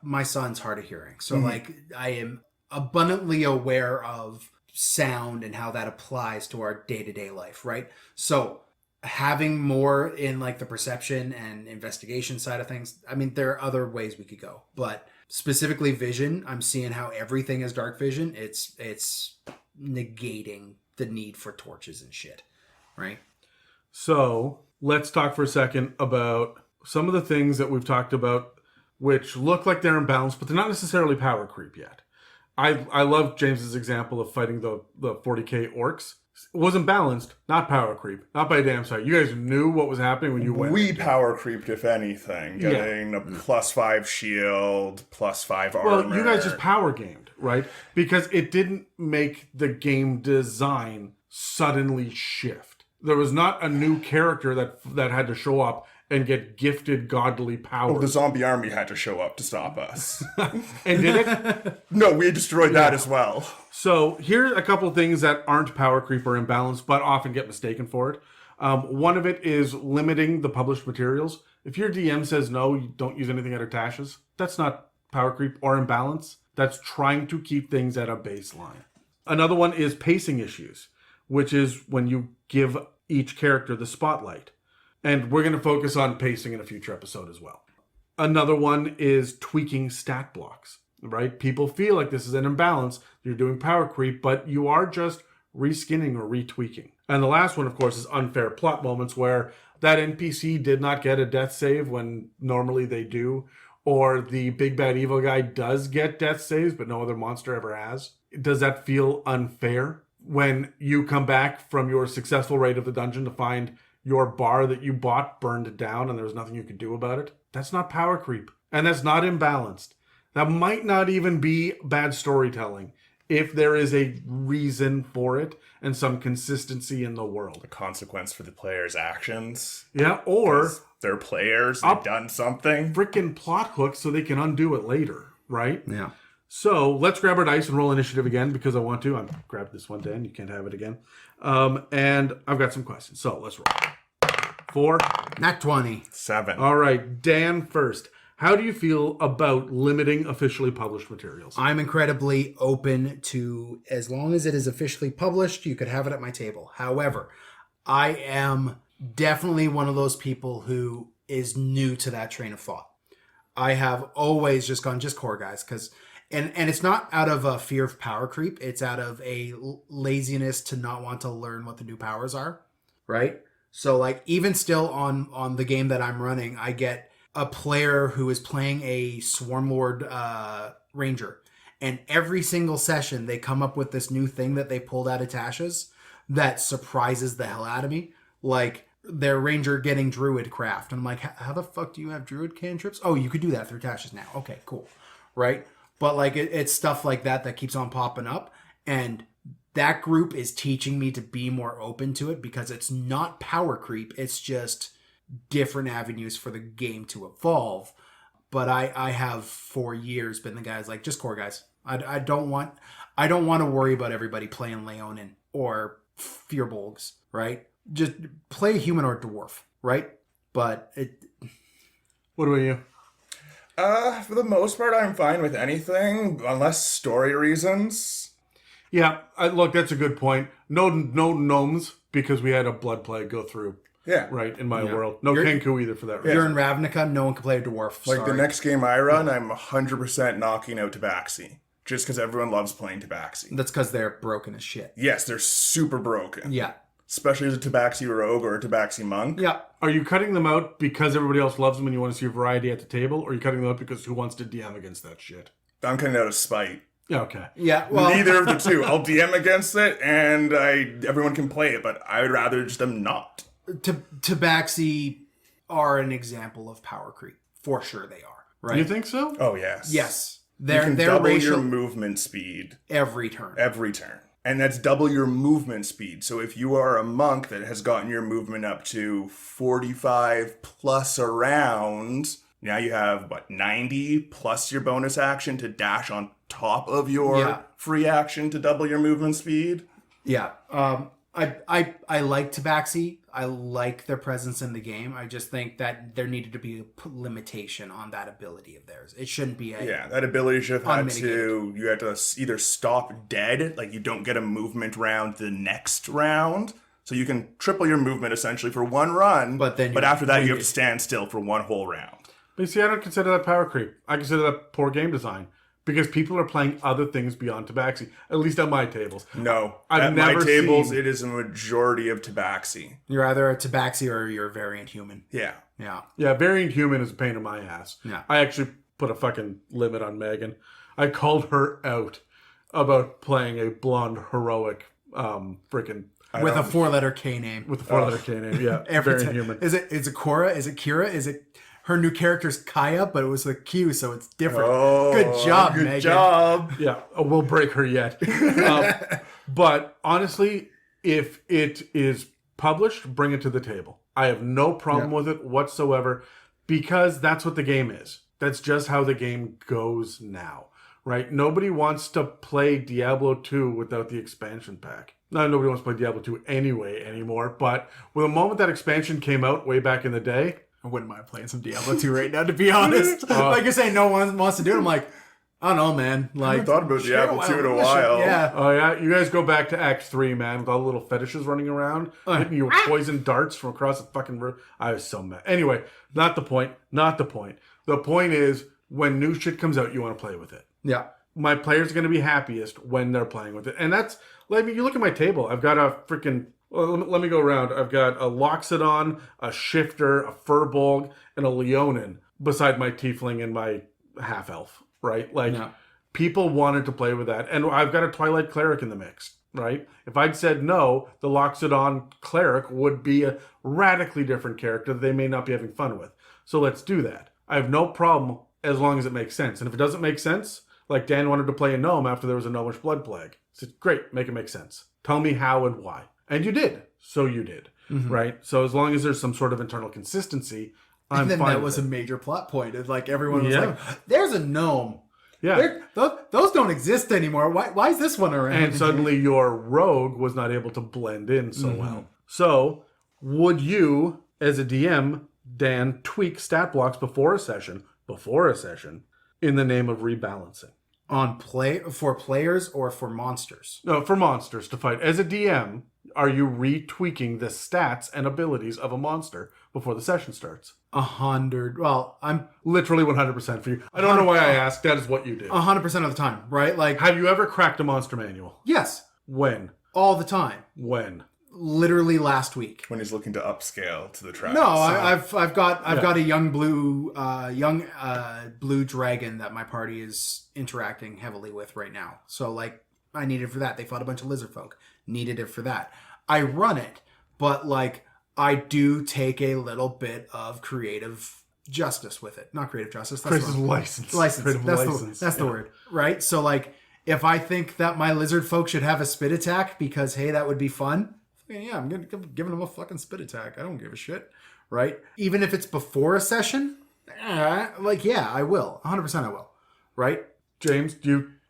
my son's hard of hearing, so like I am abundantly aware of sound and how that applies to our day-to-day life, right? So having more in like the perception and investigation side of things, I mean, there are other ways we could go, but specifically vision, I'm seeing how everything is dark vision. It's negating the need for torches and shit, right? So let's talk for a second about some of the things that we've talked about which look like they're in balance, but they're not necessarily power creep yet. I love James's example of fighting the 40k orcs. It wasn't balanced, not power creep, not by a damn sight. You guys knew what was happening when you went. We power creeped, if anything, getting a +5 shield, +5 armor. Well, you guys just power gamed, right? Because it didn't make the game design suddenly shift. There was not a new character that had to show up and get gifted godly powers. Well, the zombie army had to show up to stop us. And did it? No, we destroyed that as well. So here's a couple of things that aren't power creep or imbalance, but often get mistaken for it. One of it is limiting the published materials. If your DM says no, you don't use anything at Tasha's, that's not power creep or imbalance. That's trying to keep things at a baseline. Another one is pacing issues, which is when you give each character the spotlight. And we're going to focus on pacing in a future episode as well. Another one is tweaking stat blocks, right? People feel like this is an imbalance. You're doing power creep, but you are just reskinning or retweaking. And the last one, of course, is unfair plot moments where that NPC did not get a death save when normally they do, or the big bad evil guy does get death saves, but no other monster ever has. Does that feel unfair? When you come back from your successful raid of the dungeon to find your bar that you bought burned down and there was nothing you could do about it, that's not power creep. And that's not imbalanced. That might not even be bad storytelling if there is a reason for it and some consistency in the world. The consequence for the player's actions. Yeah, or they're players, they've done something. Freaking plot hooks so they can undo it later, right? Yeah. So let's grab our dice and roll initiative again because I want to. I've grabbed this one, Dan. You can't have it again. And I've got some questions. So let's roll. 4. Nat 20. 7. All right, Dan first. How do you feel about limiting officially published materials? I'm incredibly open to, as long as it is officially published, you could have it at my table. However, I am definitely one of those people who is new to that train of thought. I have always just gone, just core guys, because... And it's not out of a fear of power creep. It's out of a laziness to not want to learn what the new powers are, right? So, like, even still on the game that I'm running, I get a player who is playing a Swarmlord Ranger. And every single session, they come up with this new thing that they pulled out of Tasha's that surprises the hell out of me. Like, their Ranger getting Druid craft. And I'm like, how the fuck do you have Druid cantrips? Oh, you could do that through Tasha's now. Okay, cool. Right? But like it's stuff like that keeps on popping up. And that group is teaching me to be more open to it because it's not power creep. It's just different avenues for the game to evolve. But I have for years been the guys like, just core guys. I don't want to worry about everybody playing Leonin or Fearbolgs, right? Just play human or dwarf, right? But What about you? For the most part, I'm fine with anything, unless story reasons. Yeah, look, that's a good point. No gnomes, because we had a blood plague go through, Yeah. right, in my world. No You're- Kenku either for that if reason. you're in Ravnica, no one can play a dwarf. Like sorry. the next game I run, I'm 100% knocking out Tabaxi. Just because everyone loves playing Tabaxi. That's because they're broken as shit. Yes, they're super broken. Yeah. Especially as a Tabaxi rogue or a Tabaxi monk. Yeah. Are you cutting them out because everybody else loves them and you want to see a variety at the table? Or are you cutting them out because who wants to DM against that shit? I'm cutting out of spite. Yeah, okay. Yeah. Well, Neither of the two. I'll DM against it, and everyone can play it, but I would rather just them not. Tabaxi are an example of power creep. For sure they are. Right? You think so? Oh yes. Yes. You They're can double racial your movement speed every turn. every turn. And that's double your movement speed. So if you are a monk that has gotten your movement up to 45 plus a round, now you have, 90 plus your bonus action to dash on top of your Yeah. free action to double your movement speed. Yeah. I like Tabaxi. I like their presence in the game. I just think that there needed to be a limitation on that ability of theirs. It shouldn't be a Yeah, that ability should have had Unmitigated. you had to either stop dead, like you don't get a movement round the next round. So you can triple your movement essentially for one run, But then but you- after that you when have you- to stand still for one whole round. But you see, I don't consider that power creep. I consider that poor game design. Because people are playing other things beyond Tabaxi. At least at my tables. No, I've at my never tables seen- it is a majority of Tabaxi. You're either a Tabaxi or you're a variant human. Yeah. Yeah. Yeah, variant human is a pain in my ass. Yeah. I actually put a fucking limit on Megan. I called her out about playing a blonde heroic freaking With a 4-letter K name. with the 4-letter K name. Yeah, Every variant time. human. Is it Cora? Is it Kira? Is it her new character's Kaya, but it was with Q, so it's different. Oh, Good job, good Megan. job. Yeah, we'll break her yet. But honestly, if it is published, bring it to the table. I have no problem with it whatsoever because that's what the game is. That's just how the game goes now, right? Nobody wants to play Diablo 2 without the expansion pack. No, nobody wants to play Diablo 2 anyway anymore, but with the moment that expansion came out way back in the day, I wouldn't mind playing some Diablo 2 right now, to be honest. Like you're saying, no one wants to do it. I'm like, I don't know, man. Like, haven't thought about Diablo 2 in a while. Yeah. oh yeah, you guys go back to Act 3, man, with all the little fetishes running around, hitting you with poison darts from across the fucking room. I was so mad. Anyway, not the point. Not the point. The point is, when new shit comes out, you want to play with it. Yeah. My players are going to be happiest when they're playing with it. And that's, like, you look at my table, I've got a freaking, well, let me go around. I've got a Loxodon, a Shifter, a Furbolg, and a Leonin beside my Tiefling and my Half-Elf, right? Like, Yeah. people wanted to play with that. And I've got a Twilight Cleric in the mix, right? If I'd said no, the Loxodon Cleric would be a radically different character that they may not be having fun with. So let's do that. I have no problem as long as it makes sense. And if it doesn't make sense, like Dan wanted to play a gnome after there was a gnomish blood plague. I said, great, make it make sense. Tell me how and why. And you did. So you did, right? So as long as there's some sort of internal consistency, I'm And then fine that with was it. a major plot point. It's like everyone was Yeah. like, there's a gnome. Yeah. Those don't exist anymore. Why is this one around? And suddenly your rogue was not able to blend in so Mm-hmm. well. So would you, as a DM, Dan, tweak stat blocks before a session, in the name of rebalancing? on play for players or for monsters? No, for monsters to fight. As a DM, are you retweaking the stats and abilities of a monster before the session starts? 100. Well, I'm Literally 100% for you. I don't know why I asked. That is what you do. 100% of the time, right? Like, Have you ever cracked a monster manual? yes, When? all the time. When? Literally last week. When he's looking to upscale to the tribe. No, I've got a young blue dragon that my party is interacting heavily with right now. So like I need it for that. They fought a bunch of lizard folk. Needed it for that. I run it, but like I do take a little bit of creative justice with it. Not creative justice. That's Creative wrong. license. License. Creative That's license. the Yeah. word, right? So like if I think that my lizard folk should have a spit attack because hey, that would be fun. Yeah, I'm giving them a fucking spit attack. I don't give a shit, right? Even if it's before a session, like yeah, I will. 100% I will, right? James,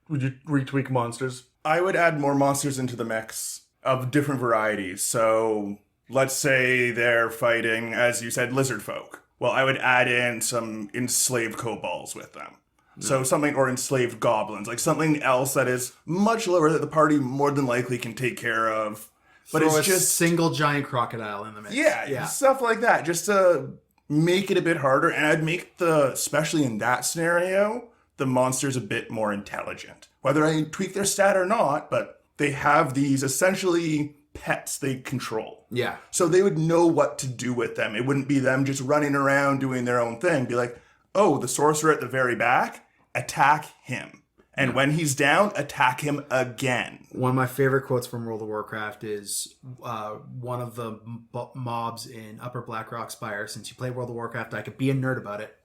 would you retweak monsters? I would add more monsters into the mix. of different varieties. So let's say they're fighting, as you said, lizard folk. Well, I would add in some enslaved kobolds with them. So something, or enslaved goblins, like something else that is much lower that the party more than likely can take care of. But Throw it's a just single giant crocodile in the mix. yeah, stuff like that, just to make it a bit harder. And I'd make especially in that scenario, the monsters a bit more intelligent. Whether I tweak their stat or not, but they have these essentially pets they control. Yeah. So they would know what to do with them. It wouldn't be them just running around doing their own thing. Be like, oh, the sorcerer at the very back, attack him. And when he's down, attack him again. One of my favorite quotes from World of Warcraft is one of the mobs in Upper Blackrock Spire. Since you play World of Warcraft, I could be a nerd about it.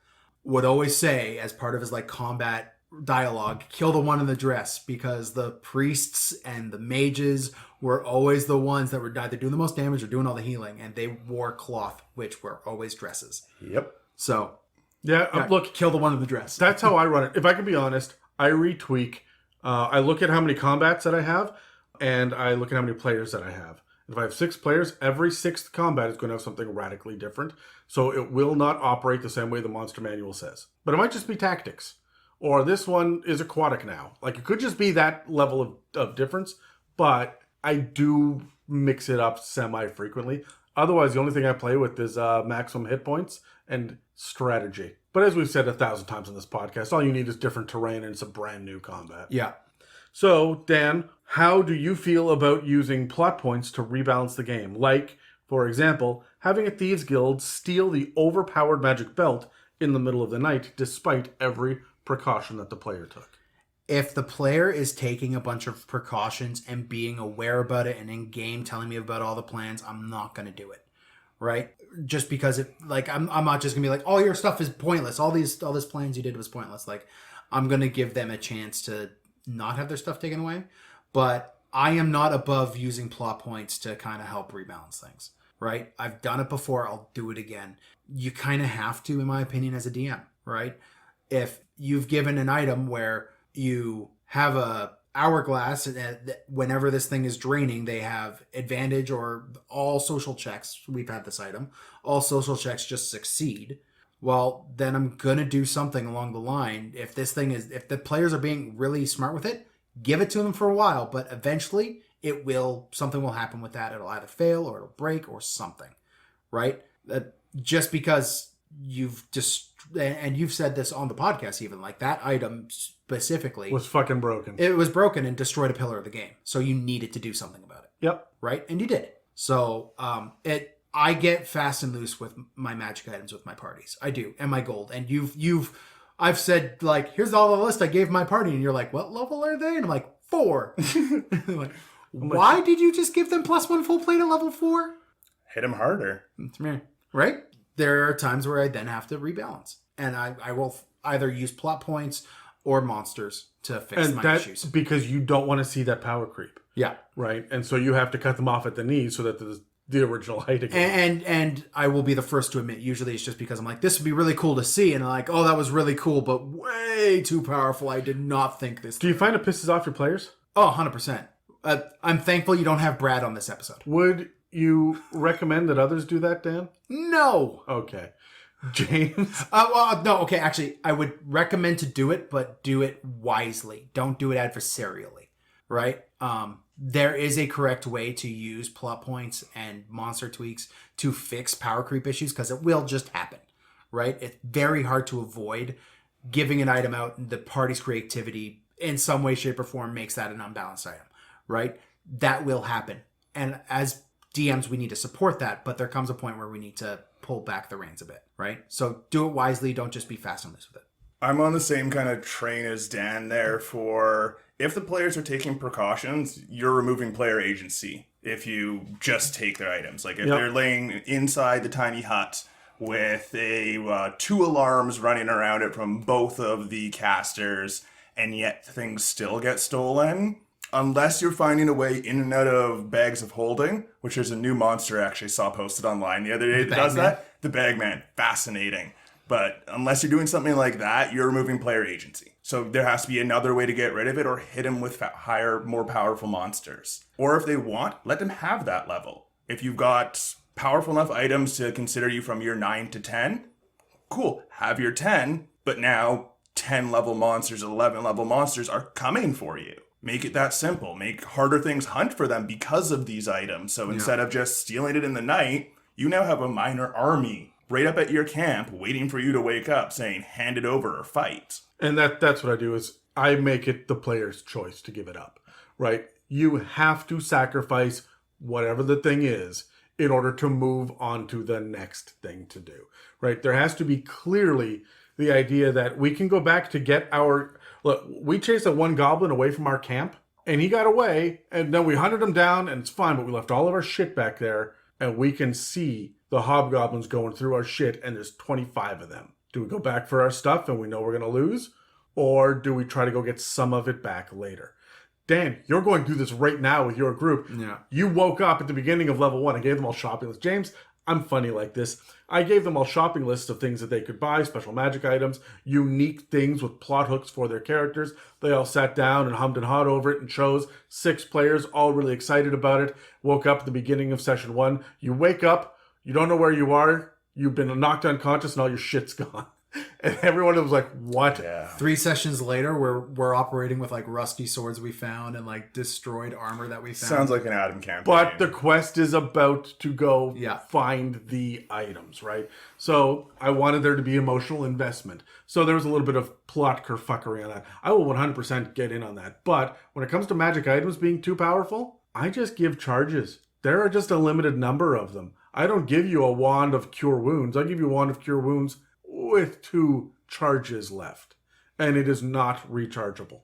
Would always say, as part of his like combat dialogue, kill the one in the dress, because the priests and the mages were always the ones that were either doing the most damage or doing all the healing, and they wore cloth, which were always dresses. Yep. So, Yeah, look, kill the one in the dress. that's how I run it. If I can be honest, I retweak. I look at how many combats that I have, and I look at how many players that I have. If I have 6 players, every 6th combat is going to have something radically different. So it will not operate the same way the monster manual says. But it might just be tactics. Or this one is aquatic now. Like, it could just be that level of difference. But I do mix it up semi-frequently. Otherwise, the only thing I play with is maximum hit points and strategy. But as we've said 1,000 times on this podcast, all you need is different terrain and some brand new combat. Yeah. So, Dan, how do you feel about using plot points to rebalance the game? Like, for example, having a Thieves Guild steal the overpowered magic belt in the middle of the night, despite every precaution that the player took. If the player is taking a bunch of precautions and being aware about it and in game telling me about all the plans, I'm not going to do it. Right? Just because I'm not just going to be like, all your stuff is pointless. All this plans you did was pointless. Like, I'm going to give them a chance to not have their stuff taken away. But I am not above using plot points to kind of help rebalance things. Right? I've done it before. I'll do it again. You kind of have to, in my opinion, as a DM. Right? If you've given an item where you have a hourglass, and whenever this thing is draining, they have advantage, or all social checks. We've had this item. All social checks just succeed. Well, then I'm going to do something along the line. If the players are being really smart with it, give it to them for a while, but eventually something will happen with that. It'll either fail or it'll break or something, right? Just because you've said this on the podcast, even like that item specifically Was fucking broken. it was broken and destroyed a pillar of the game. So you needed to do something about it. Yep. Right? And you did. So I get fast and loose with my magic items with my parties. I do. And my gold. And I've said, like, here's all the list I gave my party, and you're like, what level are they? And I'm like, 4. Like, why did you just give them +1 full plate at level 4? Hit him harder. It's me. Right? There are times where I then have to rebalance. And I will either use plot points or monsters to fix my issues. Because you don't want to see that power creep. Yeah. Right? And so you have to cut them off at the knees so that the original height again. And I will be the first to admit, usually it's just because I'm like, this would be really cool to see. And I'm like, oh, that was really cool, but way too powerful. I did not think this. Do you find it pisses off your players? Oh, 100%. I'm thankful you don't have Brad on this episode. Would you recommend that others do that, Dan? No. Okay. James? Well, no, okay, actually, I would recommend to do it, but do it wisely. Don't do it adversarially, right? There is a correct way to use plot points and monster tweaks to fix power creep issues, because it will just happen, right? It's very hard to avoid giving an item out, and the party's creativity in some way, shape, or form makes that an unbalanced item, right? That will happen. And as DMs, we need to support that, but there comes a point where we need to pull back the reins a bit, right? So do it wisely. Don't just be fast and loose with it. I'm on the same kind of train as Dan there for if the players are taking precautions, you're removing player agency if you just take their items. Like if they're laying inside the tiny hut with 2 alarms running around it from both of the casters, and yet things still get stolen, unless you're finding a way in and out of bags of holding, which is a new monster I actually saw posted online the other day that does that. The Bagman. Fascinating. But unless you're doing something like that, you're removing player agency. So there has to be another way to get rid of it, or hit them with higher, more powerful monsters. Or if they want, let them have that level. If you've got powerful enough items to consider you from your 9 to 10, cool, have your 10, but now 10 level monsters, 11 level monsters are coming for you. Make it that simple. Make harder things hunt for them because of these items. So instead of just stealing it in the night, you now have a minor army right up at your camp waiting for you to wake up saying, hand it over or fight. And that's what I do is I make it the player's choice to give it up, right? You have to sacrifice whatever the thing is in order to move on to the next thing to do, right? There has to be clearly the idea that we can go back to get our... Look, we chased that one goblin away from our camp, and he got away, and then we hunted him down, and it's fine, but we left all of our shit back there, and we can see the hobgoblins going through our shit, and there's 25 of them. Do we go back for our stuff and we know we're going to lose? Or do we try to go get some of it back later? Dan, you're going through this right now with your group. Yeah. You woke up at the beginning of level 1. I gave them all shopping lists. James, I'm funny like this. I gave them all shopping lists of things that they could buy, special magic items, unique things with plot hooks for their characters. They all sat down and hummed and hawed over it and chose 6 players, all really excited about it. Woke up at the beginning of session 1. You wake up, you don't know where you are, you've been knocked unconscious and all your shit's gone. And everyone was like, what? Yeah. 3 sessions later, we're operating with like rusty swords we found and like destroyed armor that we found. Sounds like an Adam campaign. But the quest is about to go Yeah. find the items, right? So I wanted there to be emotional investment. So there was a little bit of plot kerfuckery on that. I will 100% get in on that. But when it comes to magic items being too powerful, I just give charges. There are just a limited number of them. I don't give you a wand of cure wounds. I give you a wand of cure wounds with 2 charges left. And it is not rechargeable.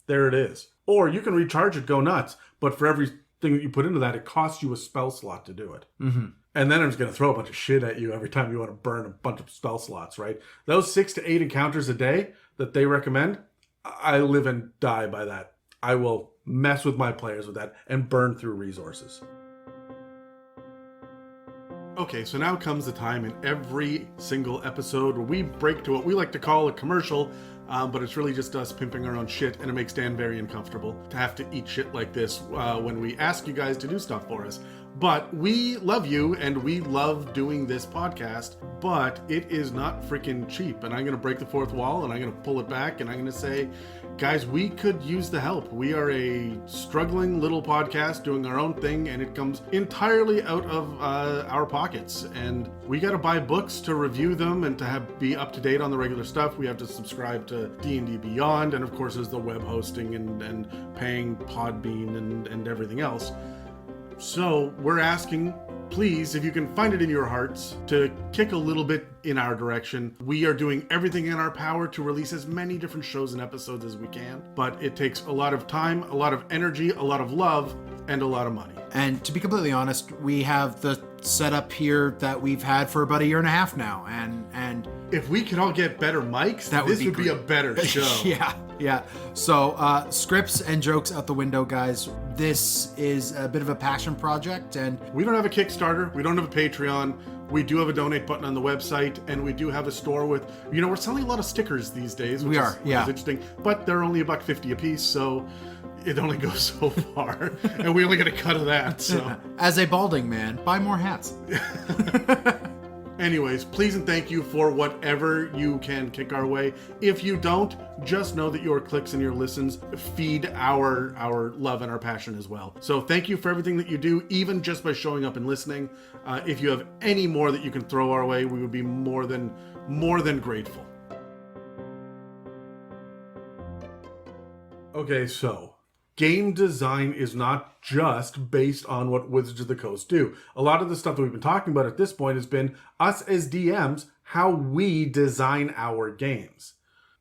There it is. Or you can recharge it, go nuts. But for everything that you put into that, it costs you a spell slot to do it. Mm-hmm. And then I'm just going to throw a bunch of shit at you every time you want to burn a bunch of spell slots, right? Those 6 to 8 encounters a day that they recommend, I live and die by that. I will mess with my players with that and burn through resources. Okay, so now comes the time in every single episode where we break to what we like to call a commercial, but it's really just us pimping our own shit, and it makes Dan very uncomfortable to have to eat shit like this when we ask you guys to do stuff for us. But we love you, and we love doing this podcast, but it is not freaking cheap, and I'm going to break the fourth wall, and I'm going to pull it back, and I'm going to say, guys, we could use the help. We are a struggling little podcast doing our own thing, and it comes entirely out of our pockets. And we got to buy books to review them and to be up to date on the regular stuff. We have to subscribe to D&D Beyond, and of course there's the web hosting and paying Podbean and everything else. So we're asking, please, if you can find it in your hearts, to kick a little bit in our direction. We are doing everything in our power to release as many different shows and episodes as we can, but it takes a lot of time, a lot of energy, a lot of love, and a lot of money. And to be completely honest, we have the setup here that we've had for about 1.5 years now, and if we could all get better mics, this would be a better show. Yeah. So scripts and jokes out the window, guys. This is a bit of a passion project, and we don't have a Kickstarter. We don't have a Patreon. We do have a donate button on the website, and we do have a store with, we're selling a lot of stickers these days. Which is interesting, but they're only $1.50 a piece, so it only goes so far, and we only get a cut of that. So, as a balding man, buy more hats. Anyways, please and thank you for whatever you can kick our way. If you don't, just know that your clicks and your listens feed our love and our passion as well. So thank you for everything that you do, even just by showing up and listening. If you have any more that you can throw our way, we would be more than grateful. Okay, so game design is not just based on what Wizards of the Coast do. A lot of the stuff that we've been talking about at this point has been us as DMs, how we design our games.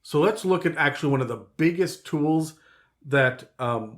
So let's look at actually one of the biggest tools that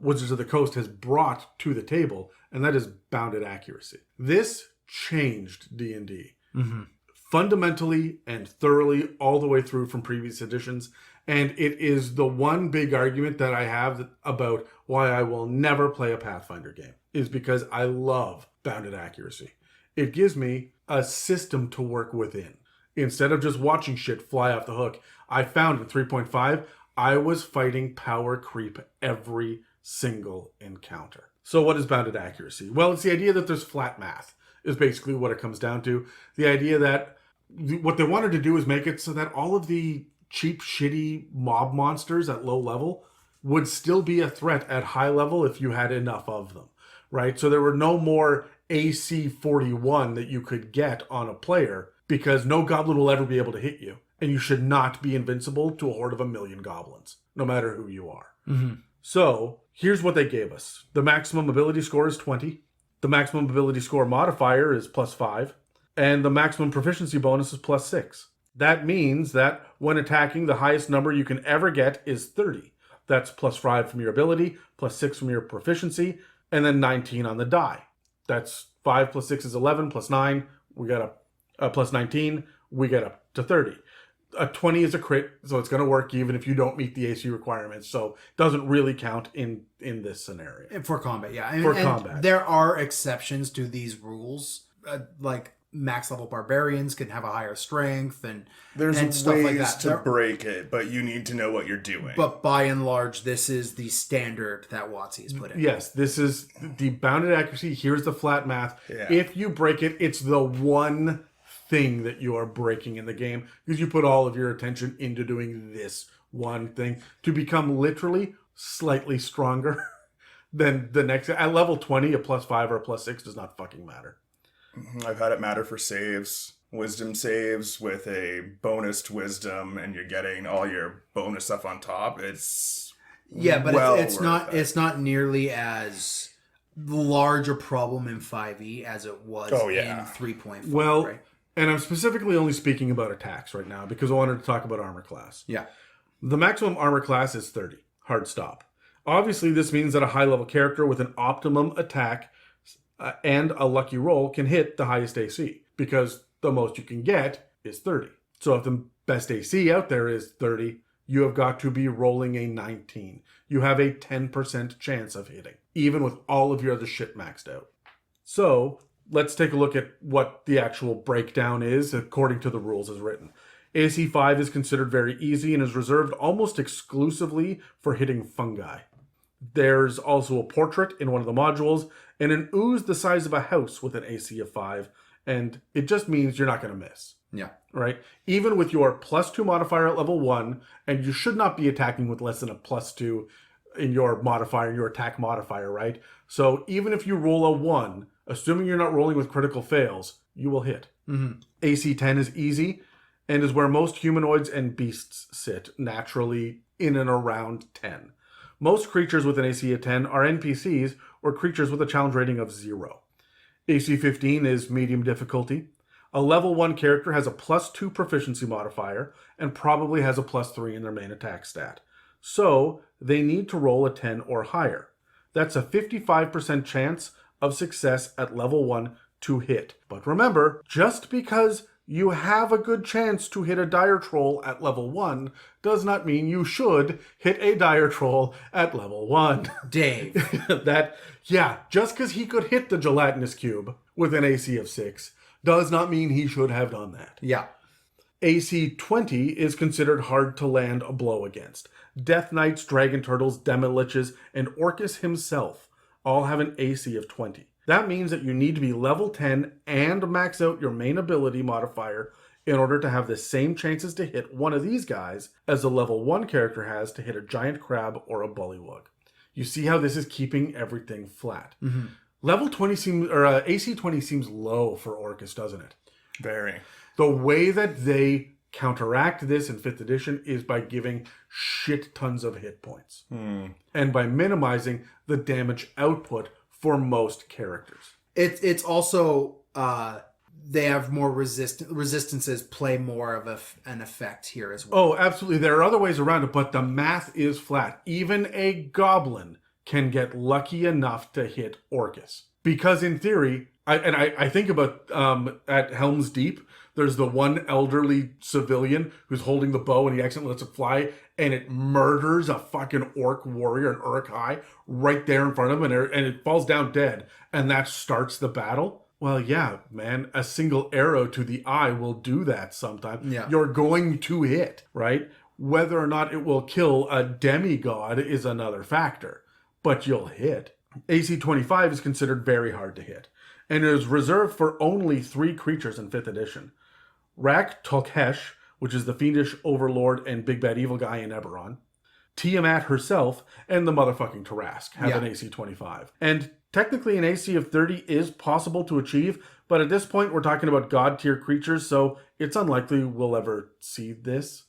Wizards of the Coast has brought to the table, and that is bounded accuracy. This changed D&D. Mm-hmm. Fundamentally and thoroughly all the way through from previous editions. And it is the one big argument that I have about why I will never play a Pathfinder game, is because I love bounded accuracy. It gives me a system to work within. Instead of just watching shit fly off the hook, I found in 3.5, I was fighting power creep every single encounter. So what is bounded accuracy? Well, it's the idea that there's flat math is basically what it comes down to. The idea that what they wanted to do is make it so that all of the cheap, shitty mob monsters at low level would still be a threat at high level if you had enough of them, right? So there were no more AC 41 that you could get on a player because no goblin will ever be able to hit you. And you should not be invincible to a horde of 1,000,000 goblins, no matter who you are. Mm-hmm. So here's what they gave us. The maximum ability score is 20. The maximum ability score modifier is +5. And the maximum proficiency bonus is +6. That means that when attacking, the highest number you can ever get is 30. That's +5 from your ability, +6 from your proficiency, and then 19 on the die. That's 5 + 6 is 11, +9, we got a +19, we get up to 30. A 20 is a crit, so it's going to work even if you don't meet the AC requirements. So it doesn't really count in this scenario. For combat, yeah. For combat. There are exceptions to these rules. Like max level barbarians can have a higher strength and There's stuff ways like that. to break it, but you need to know what you're doing. But by and large, this is the standard that WotC has put in. Yes, this is the bounded accuracy. Here's the flat math. Yeah. If you break it, it's the one thing that you are breaking in the game because you put all of your attention into doing this one thing to become literally slightly stronger than the next. At level 20, a +5 or a +6 does not fucking matter. I've had it matter for saves. Wisdom saves with a bonus to wisdom, and you're getting all your bonus stuff on top. It's But well it's worth not it. it's not nearly as large a problem in 5e as it was Oh, yeah. in 3.5. Well, right? and I'm specifically only speaking about attacks right now because I wanted to talk about armor class. Yeah. The maximum armor class is 30. Hard stop. Obviously, this means that a high-level character with an optimum attack and a lucky roll can hit the highest AC because the most you can get is 30. So if the best AC out there is 30, you have got to be rolling a 19. You have a 10% chance of hitting, even with all of your other shit maxed out. So let's take a look at what the actual breakdown is according to the rules as written. AC 5 is considered very easy and is reserved almost exclusively for hitting fungi. There's also a portrait in one of the modules and an ooze the size of a house with an AC of 5, and it just means you're not going to miss. Yeah. Right? Even with your +2 modifier at level 1, and you should not be attacking with less than a +2 in your modifier, your attack modifier, right? So even if you roll a 1, assuming you're not rolling with critical fails, you will hit. Mm-hmm. AC 10 is easy and is where most humanoids and beasts sit, naturally in and around 10. Most creatures with an AC of 10 are NPCs or creatures with a challenge rating of 0. AC 15 is medium difficulty. A level 1 character has a +2 proficiency modifier and probably has a +3 in their main attack stat. So they need to roll a 10 or higher. That's a 55% chance of success at level 1 to hit. But remember, just because you have a good chance to hit a dire troll at level 1 does not mean you should hit a dire troll at level 1. Dave. Just because he could hit the gelatinous cube with an AC of 6 does not mean he should have done that. Yeah. AC 20 is considered hard to land a blow against. Death Knights, Dragon Turtles, Demoliches, and Orcus himself all have an AC of 20. That means that you need to be level 10 and max out your main ability modifier in order to have the same chances to hit one of these guys as a level 1 character has to hit a giant crab or a bullywug. You see how this is keeping everything flat. Mm-hmm. Level 20 seems, or AC 20 seems low for Orcus, doesn't it? Very. The way that they counteract this in 5th edition is by giving shit tons of hit points. And by minimizing the damage output for most characters. It's also they have more resistances play more of an effect here as well. Oh, absolutely. There are other ways around it, but the math is flat. Even a goblin can get lucky enough to hit Orcus. Because in theory, I think about at Helm's Deep, there's the one elderly civilian who's holding the bow and he accidentally lets it fly and it murders a fucking orc warrior, an Uruk-hai, right there in front of him and it falls down dead. And that starts the battle. Well, yeah, man, a single arrow to the eye will do that sometime. Yeah. You're going to hit, right? Whether or not it will kill a demigod is another factor, but you'll hit. AC 25 is considered very hard to hit, and is reserved for only 3 creatures in 5th edition. Rak Tolkesh, which is the fiendish overlord and big bad evil guy in Eberron, Tiamat herself, and the motherfucking Tarask have an AC 25. And technically an AC of 30 is possible to achieve, but at this point we're talking about god tier creatures, so it's unlikely we'll ever see this.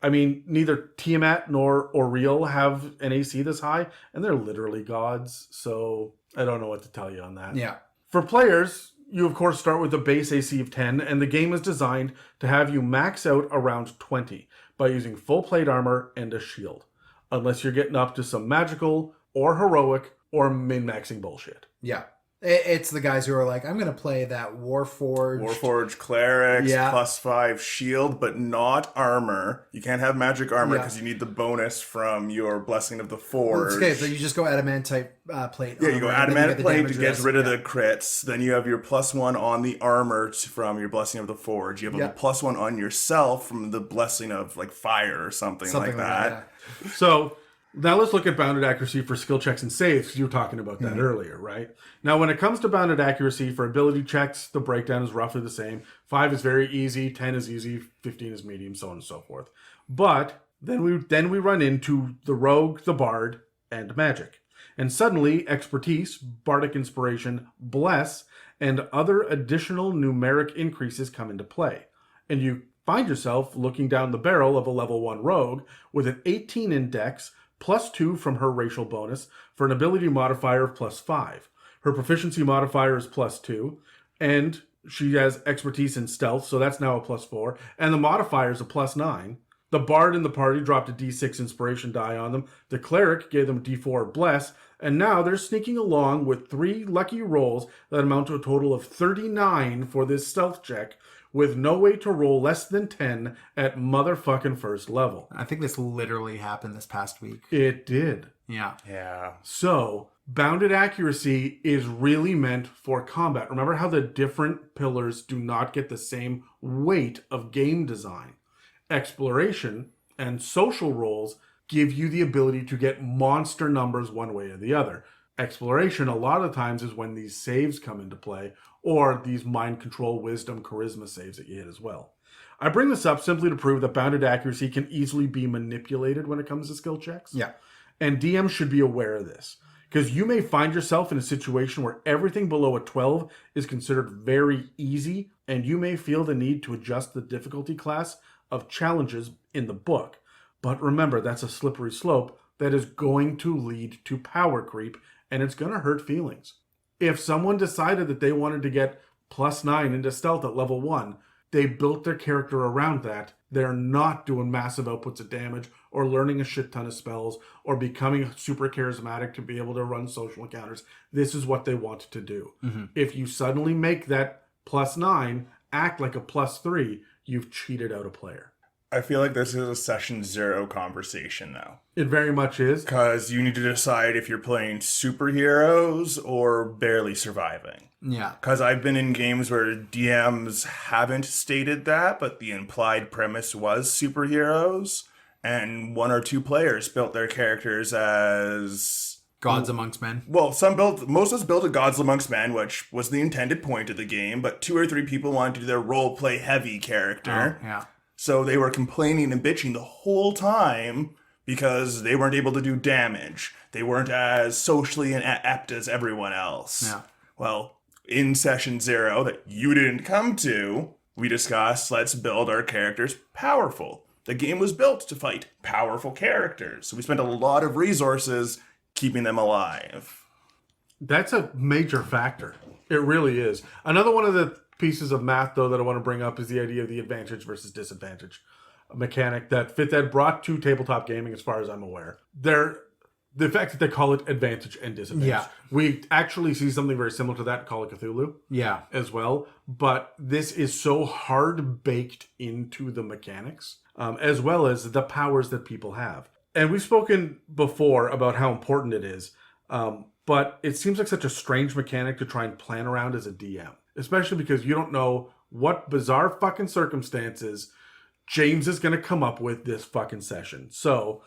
I mean, neither Tiamat nor Auriel have an AC this high, and they're literally gods, so I don't know what to tell you on that. Yeah. For players, you of course start with a base AC of 10, and the game is designed to have you max out around 20 by using full plate armor and a shield, unless you're getting up to some magical or heroic or min-maxing bullshit. Yeah. It's the guys who are like, I'm going to play that Warforged clerics, Yeah. +5 shield, but not armor. You can't have magic armor because you need the bonus from your Blessing of the Forge. Okay, so you just go adamantite plate. Yeah, you go armor, and then you adamant get the plate damage to get rest. rid of the crits. Then you have your +1 on the armor from your Blessing of the Forge. You have a +1 on yourself from the Blessing of like fire or something like that. So now let's look at bounded accuracy for skill checks and saves, because you were talking about that earlier, right? Now, when it comes to bounded accuracy for ability checks, the breakdown is roughly the same. 5 is very easy, 10 is easy, 15 is medium, so on and so forth. But then we run into the rogue, the bard, and magic. And suddenly, expertise, bardic inspiration, bless, and other additional numeric increases come into play. And you find yourself looking down the barrel of a level 1 rogue with an 18 in dex, +2 from her racial bonus, for an ability modifier of +5. Her proficiency modifier is +2, and she has expertise in stealth, so that's now a +4, and the modifier is a +9. The bard in the party dropped a d6 inspiration die on them. The cleric gave them a d4 bless, and now they're sneaking along with 3 lucky rolls that amount to a total of 39 for this stealth check, with no way to roll less than 10 at motherfucking first level. I think this literally happened this past week. It did. Yeah. Yeah. So, bounded accuracy is really meant for combat. Remember how the different pillars do not get the same weight of game design. Exploration and social roles give you the ability to get monster numbers one way or the other. Exploration, a lot of times, is when these saves come into play, or these mind control, wisdom, charisma saves that you hit as well. I bring this up simply to prove that bounded accuracy can easily be manipulated when it comes to skill checks. Yeah. And DMs should be aware of this, because you may find yourself in a situation where everything below a 12 is considered very easy, and you may feel the need to adjust the difficulty class of challenges in the book. But remember, that's a slippery slope that is going to lead to power creep, and it's going to hurt feelings. If someone decided that they wanted to get +9 into stealth at level 1, they built their character around that. They're not doing massive outputs of damage or learning a shit ton of spells or becoming super charismatic to be able to run social encounters. This is what they want to do. If you suddenly make that +9 act like a +3, you've cheated out a player. I feel like this is a session 0 conversation, though. It very much is. Because you need to decide if you're playing superheroes or barely surviving. Yeah. Because I've been in games where DMs haven't stated that, but the implied premise was superheroes. And 1 or 2 players built their characters as... Gods amongst men. Well, most of us built a Gods Amongst Men, which was the intended point of the game, but 2 or 3 people wanted to do their role-play heavy character. Oh, yeah. So they were complaining and bitching the whole time because they weren't able to do damage. They weren't as socially apt as everyone else. Yeah. Well, in session 0 that you didn't come to, we discussed, let's build our characters powerful. The game was built to fight powerful characters. So we spent a lot of resources keeping them alive. That's a major factor. It really is. Another one of the pieces of math, though, that I want to bring up is the idea of the advantage versus disadvantage mechanic that 5th Ed brought to tabletop gaming, as far as I'm aware. The fact that they call it advantage and disadvantage. Yeah. We actually see something very similar to that in Call of Cthulhu Yeah. as well, but this is so hard baked into the mechanics, as well as the powers that people have. And we've spoken before about how important it is, but it seems like such a strange mechanic to try and plan around as a DM. Especially because you don't know what bizarre fucking circumstances James is going to come up with this fucking session. So,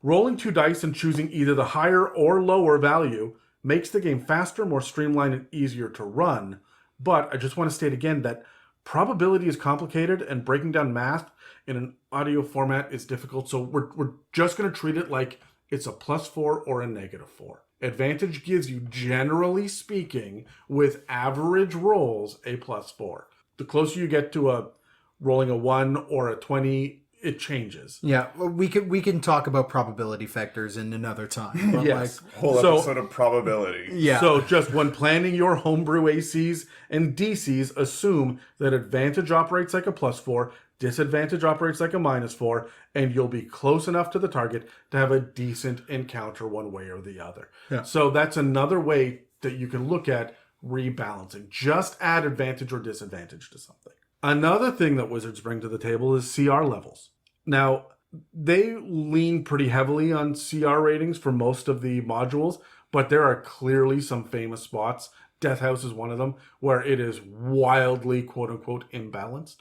rolling 2 dice and choosing either the higher or lower value makes the game faster, more streamlined, and easier to run. But I just want to state again that probability is complicated and breaking down math in an audio format is difficult. So we're just going to treat it like it's a +4 or a -4. Advantage gives you, generally speaking, with average rolls, a +4. The closer you get to rolling a 1 or a 20, it changes. Yeah, well, we can talk about probability factors in another time. But Yes. Whole episode of probability. yeah. So just when planning your homebrew ACs and DCs, assume that advantage operates like a +4, disadvantage operates like a -4, and you'll be close enough to the target to have a decent encounter one way or the other. Yeah. So that's another way that you can look at rebalancing. Just add advantage or disadvantage to something. Another thing that Wizards bring to the table is CR levels. Now, they lean pretty heavily on CR ratings for most of the modules, but there are clearly some famous spots. Death House is one of them, where it is wildly, quote-unquote, imbalanced.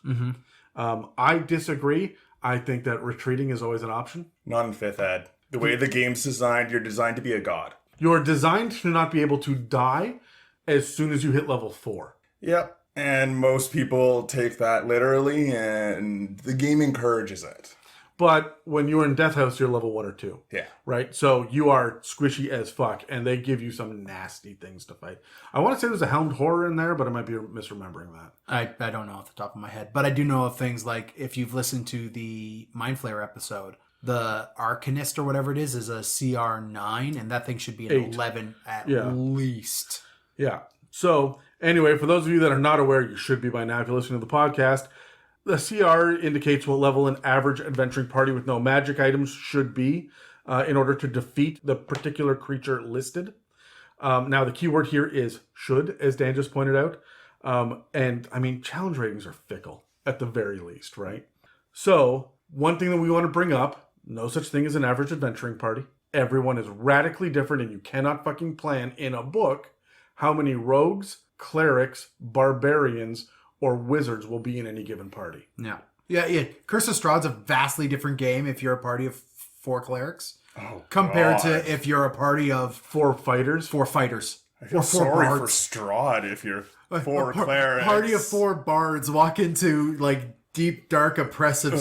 I disagree. I think that retreating is always an option. Not in 5th ed. The way the game's designed, you're designed to be a god. You're designed to not be able to die as soon as you hit level 4. Yep. And most people take that literally, and the game encourages it. But when you're in Death House, you're level 1 or 2. Yeah. Right? So you are squishy as fuck, and they give you some nasty things to fight. I want to say there's a Helmed Horror in there, but I might be misremembering that. I don't know off the top of my head, but I do know of things like if you've listened to the Mind Flayer episode, the Arcanist or whatever it is a CR9, and that thing should be an 8. 11 at Yeah. least. Yeah. So, anyway, for those of you that are not aware, you should be by now if you're listening to the podcast, the CR indicates what level an average adventuring party with no magic items should be in order to defeat the particular creature listed. Now, the keyword here is should, as Dan just pointed out. And, I mean, challenge ratings are fickle, at the very least, right? So, one thing that we want to bring up, no such thing as an average adventuring party. Everyone is radically different, and you cannot fucking plan in a book how many rogues, clerics, barbarians, or wizards will be in any given party. Yeah. Yeah. Curse of Strahd's a vastly different game if you're a party of 4 clerics compared to if you're a party of 4 fighters. 4 fighters. I feel Or 4 sorry for bards. Strahd if you're 4 clerics. Party of 4 bards walk into like deep, dark, oppressive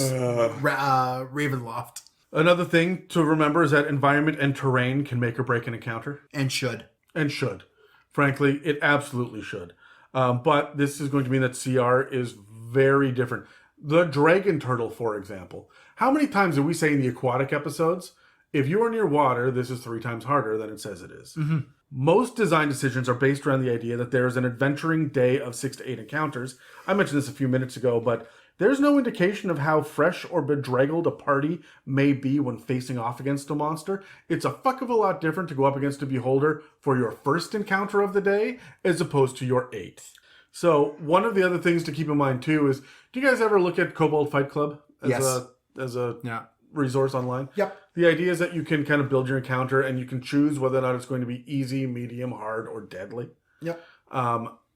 Ravenloft. Another thing to remember is that environment and terrain can make or break an encounter. And should. And should. Frankly, it absolutely should. But this is going to mean that CR is very different. The dragon turtle, for example. How many times did we say in the aquatic episodes, if you are near water, this is 3 times harder than it says it is? Mm-hmm. Most design decisions are based around the idea that there is an adventuring day of 6 to 8 encounters. I mentioned this a few minutes ago, but there's no indication of how fresh or bedraggled a party may be when facing off against a monster. It's a fuck of a lot different to go up against a beholder for your first encounter of the day as opposed to your 8th. So one of the other things to keep in mind too is, do you guys ever look at Kobold Fight Club as a resource online? Yep. The idea is that you can kind of build your encounter and you can choose whether or not it's going to be easy, medium, hard, or deadly. Yep.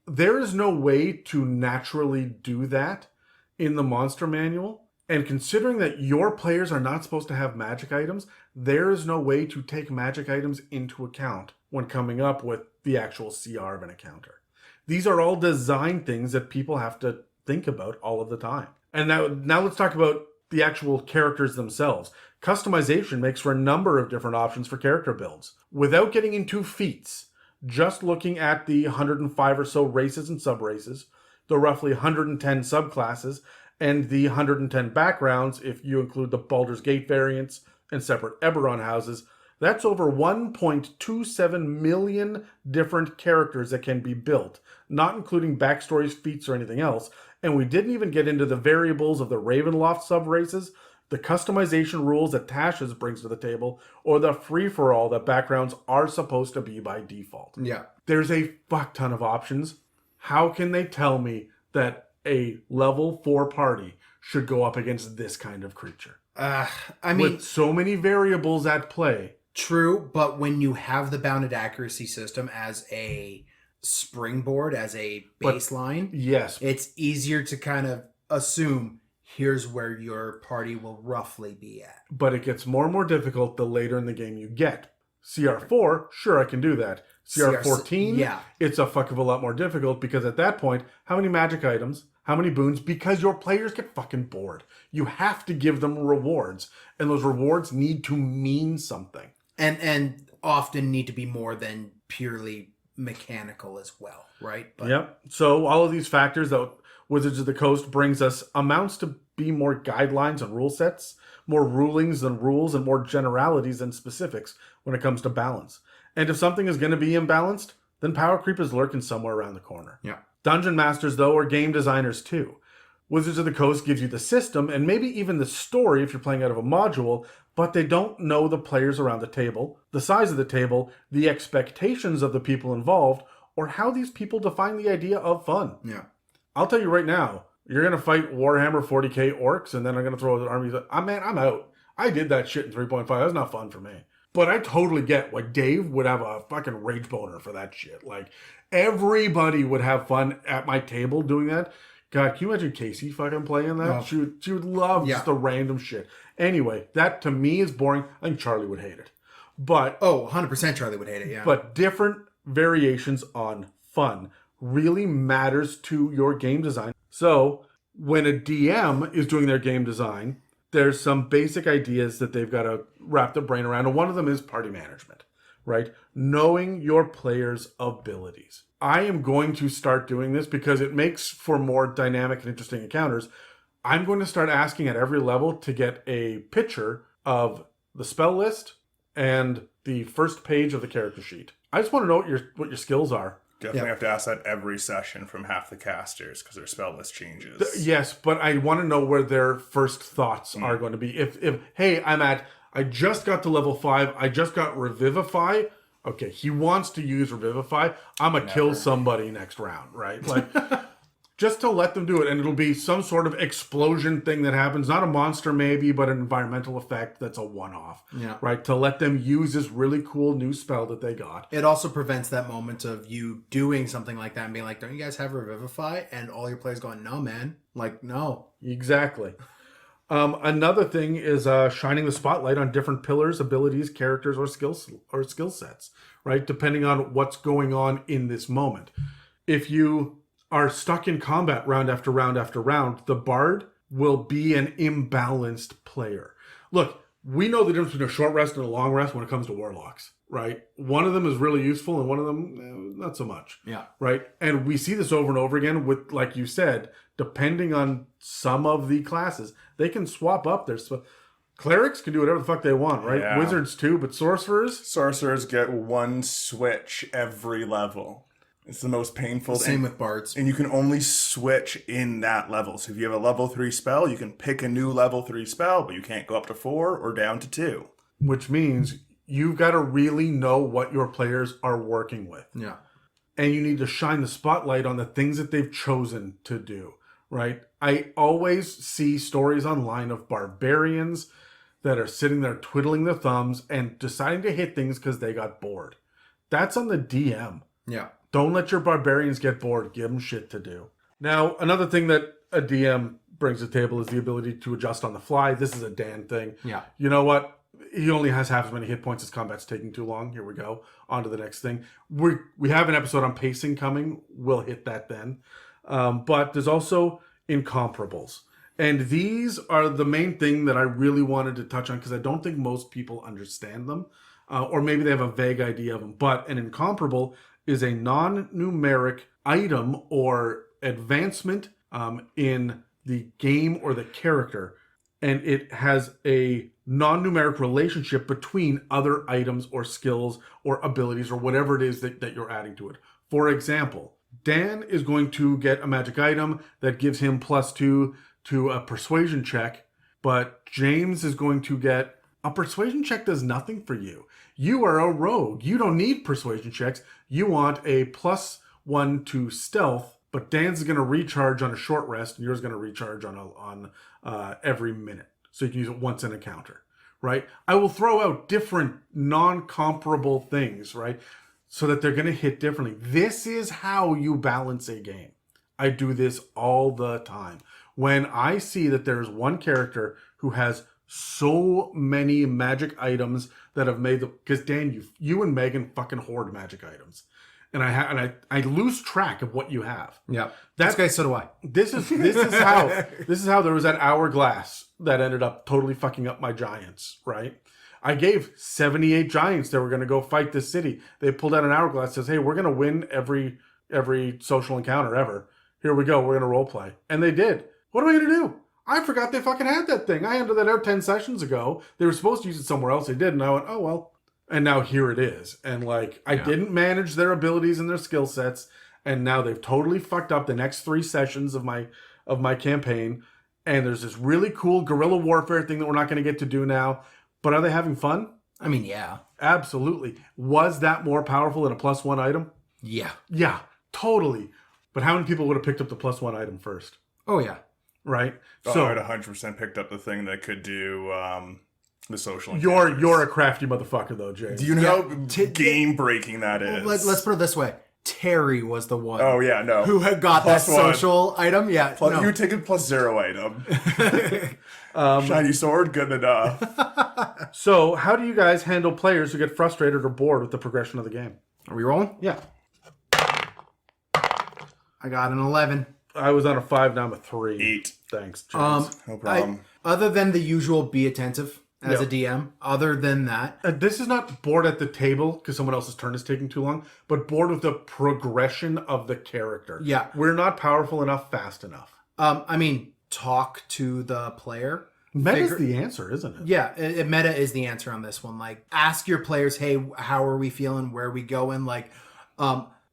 There is no way to naturally do that in the monster manual. And considering that your players are not supposed to have magic items, there is no way to take magic items into account when coming up with the actual CR of an encounter. These are all design things that people have to think about all of the time. And now let's talk about the actual characters themselves. Customization makes for a number of different options for character builds. Without getting into feats, just looking at the 105 or so races and sub-races, the roughly 110 subclasses, and the 110 backgrounds, if you include the Baldur's Gate variants and separate Eberron houses, that's over 1.27 million different characters that can be built, not including backstories, feats, or anything else. And we didn't even get into the variables of the Ravenloft sub-races, the customization rules that Tasha's brings to the table, or the free-for-all that backgrounds are supposed to be by default. Yeah. There's a fuck ton of options. How can they tell me that a level 4 party should go up against this kind of creature? I mean, with so many variables at play. True, but when you have the bounded accuracy system as a springboard, as a baseline, Yes. it's easier to kind of assume here's where your party will roughly be at. But it gets more and more difficult the later in the game you get. CR4, sure, I can do that. CR14, yeah. it's a fuck of a lot more difficult because at that point, how many magic items, how many boons? Because your players get fucking bored. You have to give them rewards, and those rewards need to mean something. And often need to be more than purely mechanical as well, right? But Yep. So all of these factors that Wizards of the Coast brings us amounts to be more guidelines and rule sets, more rulings than rules, and more generalities than specifics when it comes to balance. And if something is going to be imbalanced, then power creep is lurking somewhere around the corner. Yeah. Dungeon masters, though, are game designers too. Wizards of the Coast gives you the system and maybe even the story if you're playing out of a module, but they don't know the players around the table, the size of the table, the expectations of the people involved, or how these people define the idea of fun. Yeah. I'll tell you right now, you're going to fight Warhammer 40k orcs, and then I'm going to throw the armies. I'm out. I did that shit in 3.5. That was not fun for me. But I totally get why Dave would have a fucking rage boner for that shit. Like, everybody would have fun at my table doing that. God, can you imagine Casey fucking playing that? No. She would love just the random shit. Anyway, that to me is boring. I think Charlie would hate it. But 100% Charlie would hate it, yeah. But different variations on fun really matters to your game design. So when a DM is doing their game design, there's some basic ideas that they've got to wrap their brain around. And one of them is party management, right? Knowing your players' abilities. I am going to start doing this because it makes for more dynamic and interesting encounters. I'm going to start asking at every level to get a picture of the spell list and the first page of the character sheet. I just want to know what your skills are. Definitely have to ask that every session from half the casters because their spell list changes. Yes, but I want to know where their first thoughts are going to be. If hey, I just got to level 5, I just got Revivify. Okay, he wants to use Revivify. I'm going to kill somebody next round, right? Like, just to let them do it. And it'll be some sort of explosion thing that happens. Not a monster maybe, but an environmental effect that's a one-off. Yeah. Right? To let them use this really cool new spell that they got. It also prevents that moment of you doing something like that and being like, don't you guys have Revivify? And all your players going, no, man. Like, no. Exactly. Another thing is shining the spotlight on different pillars, abilities, characters, or skill sets, right? Depending on what's going on in this moment. If you are stuck in combat round after round after round, the bard will be an imbalanced player. Look, we know the difference between a short rest and a long rest when it comes to warlocks, right? One of them is really useful and one of them, not so much. Yeah. Right? And we see this over and over again with, like you said, depending on some of the classes, they can swap up their... Clerics can do whatever the fuck they want, right? Yeah. Wizards too, but sorcerers? Sorcerers get one switch every level. It's the most painful. Same with bards. And you can only switch in that level. So if you have a level 3 spell, you can pick a new level 3 spell, but you can't go up to 4 or down to 2. Which means you've got to really know what your players are working with. Yeah. And you need to shine the spotlight on the things that they've chosen to do, right? I always see stories online of barbarians that are sitting there twiddling their thumbs and deciding to hit things because they got bored. That's on the DM. Yeah. Don't let your barbarians get bored. Give them shit to do. Now, another thing that a DM brings to the table is the ability to adjust on the fly. This is a Dan thing. Yeah. You know what? He only has half as many hit points as combat's taking too long. Here we go. On to the next thing. We have an episode on pacing coming. We'll hit that then. But there's also incomparables. And these are the main thing that I really wanted to touch on because I don't think most people understand them. Or maybe they have a vague idea of them. But an incomparable is a non-numeric item or advancement in the game or the character. And it has a non-numeric relationship between other items or skills or abilities or whatever it is that you're adding to it. For example, Dan is going to get a magic item that gives him +2 to a persuasion check, but James is going to get a persuasion check does nothing for you. You are a rogue. You don't need persuasion checks. You want a +1 to stealth, but Dan's is going to recharge on a short rest, and yours is going to recharge on every minute. So you can use it once in a encounter, right? I will throw out different non-comparable things, right? So that they're going to hit differently. This is how you balance a game. I do this all the time. When I see that there's one character who has so many magic items that have made the... Because, Dan, you and Megan fucking hoard magic items. And I lose track of what you have. Yeah. That's okay, so do I. This is how there was that hourglass that ended up totally fucking up my giants, right? I gave 78 giants that were going to go fight this city. They pulled out an hourglass, says, hey, we're going to win every social encounter ever. Here we go. We're going to role play. And they did. What am I going to do? I forgot they fucking had that thing. I handed that out 10 sessions ago. They were supposed to use it somewhere else. They did. And I went, oh, well. And now here it is. And I didn't manage their abilities and their skill sets. And now they've totally fucked up the next 3 sessions of my campaign. And there's this really cool guerrilla warfare thing that we're not going to get to do now. But are they having fun? I mean, yeah. Absolutely. Was that more powerful than a +1 item? Yeah. Yeah, totally. But how many people would have picked up the +1 item first? Oh, yeah. Right? So I would 100% picked up the thing that could do the social. You're a crafty motherfucker, though, James. Do you know how game breaking that is? Let's put it this way. Terry was the one. Oh yeah, no. Who had got that social item? Yeah. Plus, you take a +0 item. Shiny sword, good enough. So, how do you guys handle players who get frustrated or bored with the progression of the game? Are we rolling? Yeah. I got an 11. I was on a 5, now I'm a 3. 8. Thanks, James. No problem. Other than the usual be attentive as a DM, other than that. This is not bored at the table because someone else's turn is taking too long, but bored with the progression of the character. Yeah. We're not powerful enough, fast enough. I mean, talk to the player. Meta's the answer, isn't it? Yeah, meta is the answer on this one. Like, ask your players, hey, how are we feeling? Where are we going? Like,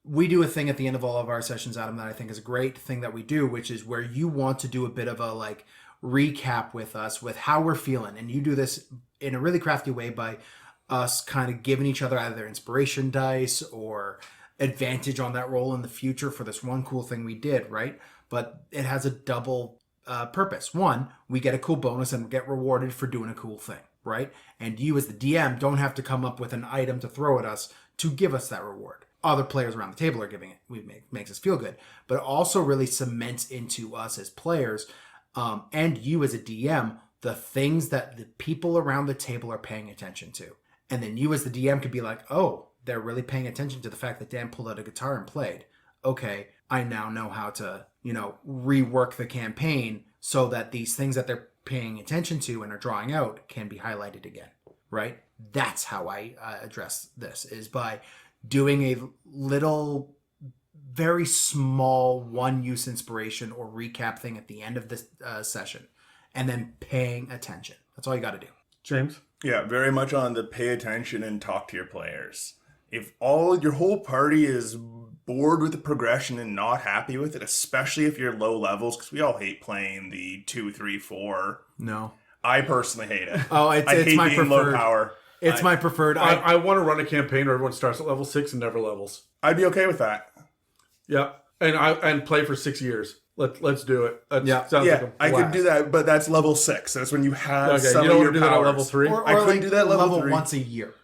we do a thing at the end of all of our sessions, Adam, that I think is a great thing that we do, which is where you want to do a bit of a, recap with us with how we're feeling. And you do this in a really crafty way by us kind of giving each other either inspiration dice or advantage on that roll in the future for this one cool thing we did, right? But it has a double purpose. One, we get a cool bonus and get rewarded for doing a cool thing, right? And you as the DM don't have to come up with an item to throw at us to give us that reward. Other players around the table are giving it. Makes us feel good. But it also really cements into us as players and you as a DM, the things that the people around the table are paying attention to. And then you as the DM could be like, oh, they're really paying attention to the fact that Dan pulled out a guitar and played. Okay, I now know how to, rework the campaign so that these things that they're paying attention to and are drawing out can be highlighted again, right? That's how I address this, is by doing a little, very small one-use inspiration or recap thing at the end of this session, and then paying attention. That's all you got to do. James? Yeah, very much on the pay attention and talk to your players. If your whole party is bored with the progression and not happy with it, especially if you're low levels, because we all hate playing the 2, 3, 4. No. I personally hate it. Oh, it's hate my being preferred. low power. It's my preferred. I want to run a campaign where everyone starts at level 6 and never levels. I'd be okay with that. Yeah, and play for 6 years. Let's do it. Sounds like a I blast. could do that, but that's level 6. That's when you have some you of don't your want to do that at powers. level 3? or I couldn't do that level 3. once a year.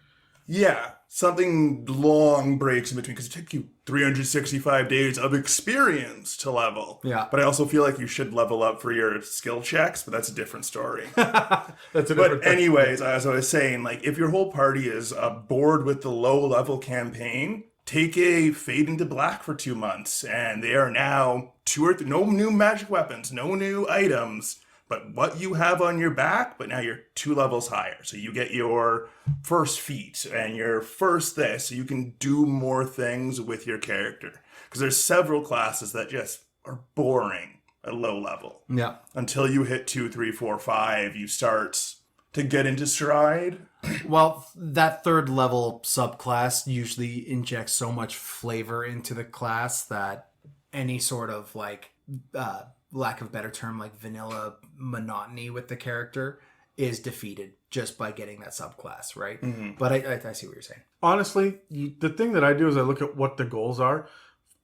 Yeah, something long breaks in between, because it took you 365 days of experience to level. Yeah. But I also feel like you should level up for your skill checks, but that's a different story. That's a different. But anyways, as I was saying, if your whole party is bored with the low level campaign, take a Fade into Black for 2 months, and they are now no new magic weapons, no new items, but what you have on your back, but now you're 2 levels higher. So you get your first feat and your first this, so you can do more things with your character. Because there's several classes that just are boring at low level. Yeah. Until you hit 2, 3, 4, 5, you start to get into stride. Well, that third level subclass usually injects so much flavor into the class that any sort of lack of a better term, vanilla monotony with the character is defeated just by getting that subclass, right? Mm-hmm. But I see what you're saying. Honestly, the thing that I do is I look at what the goals are.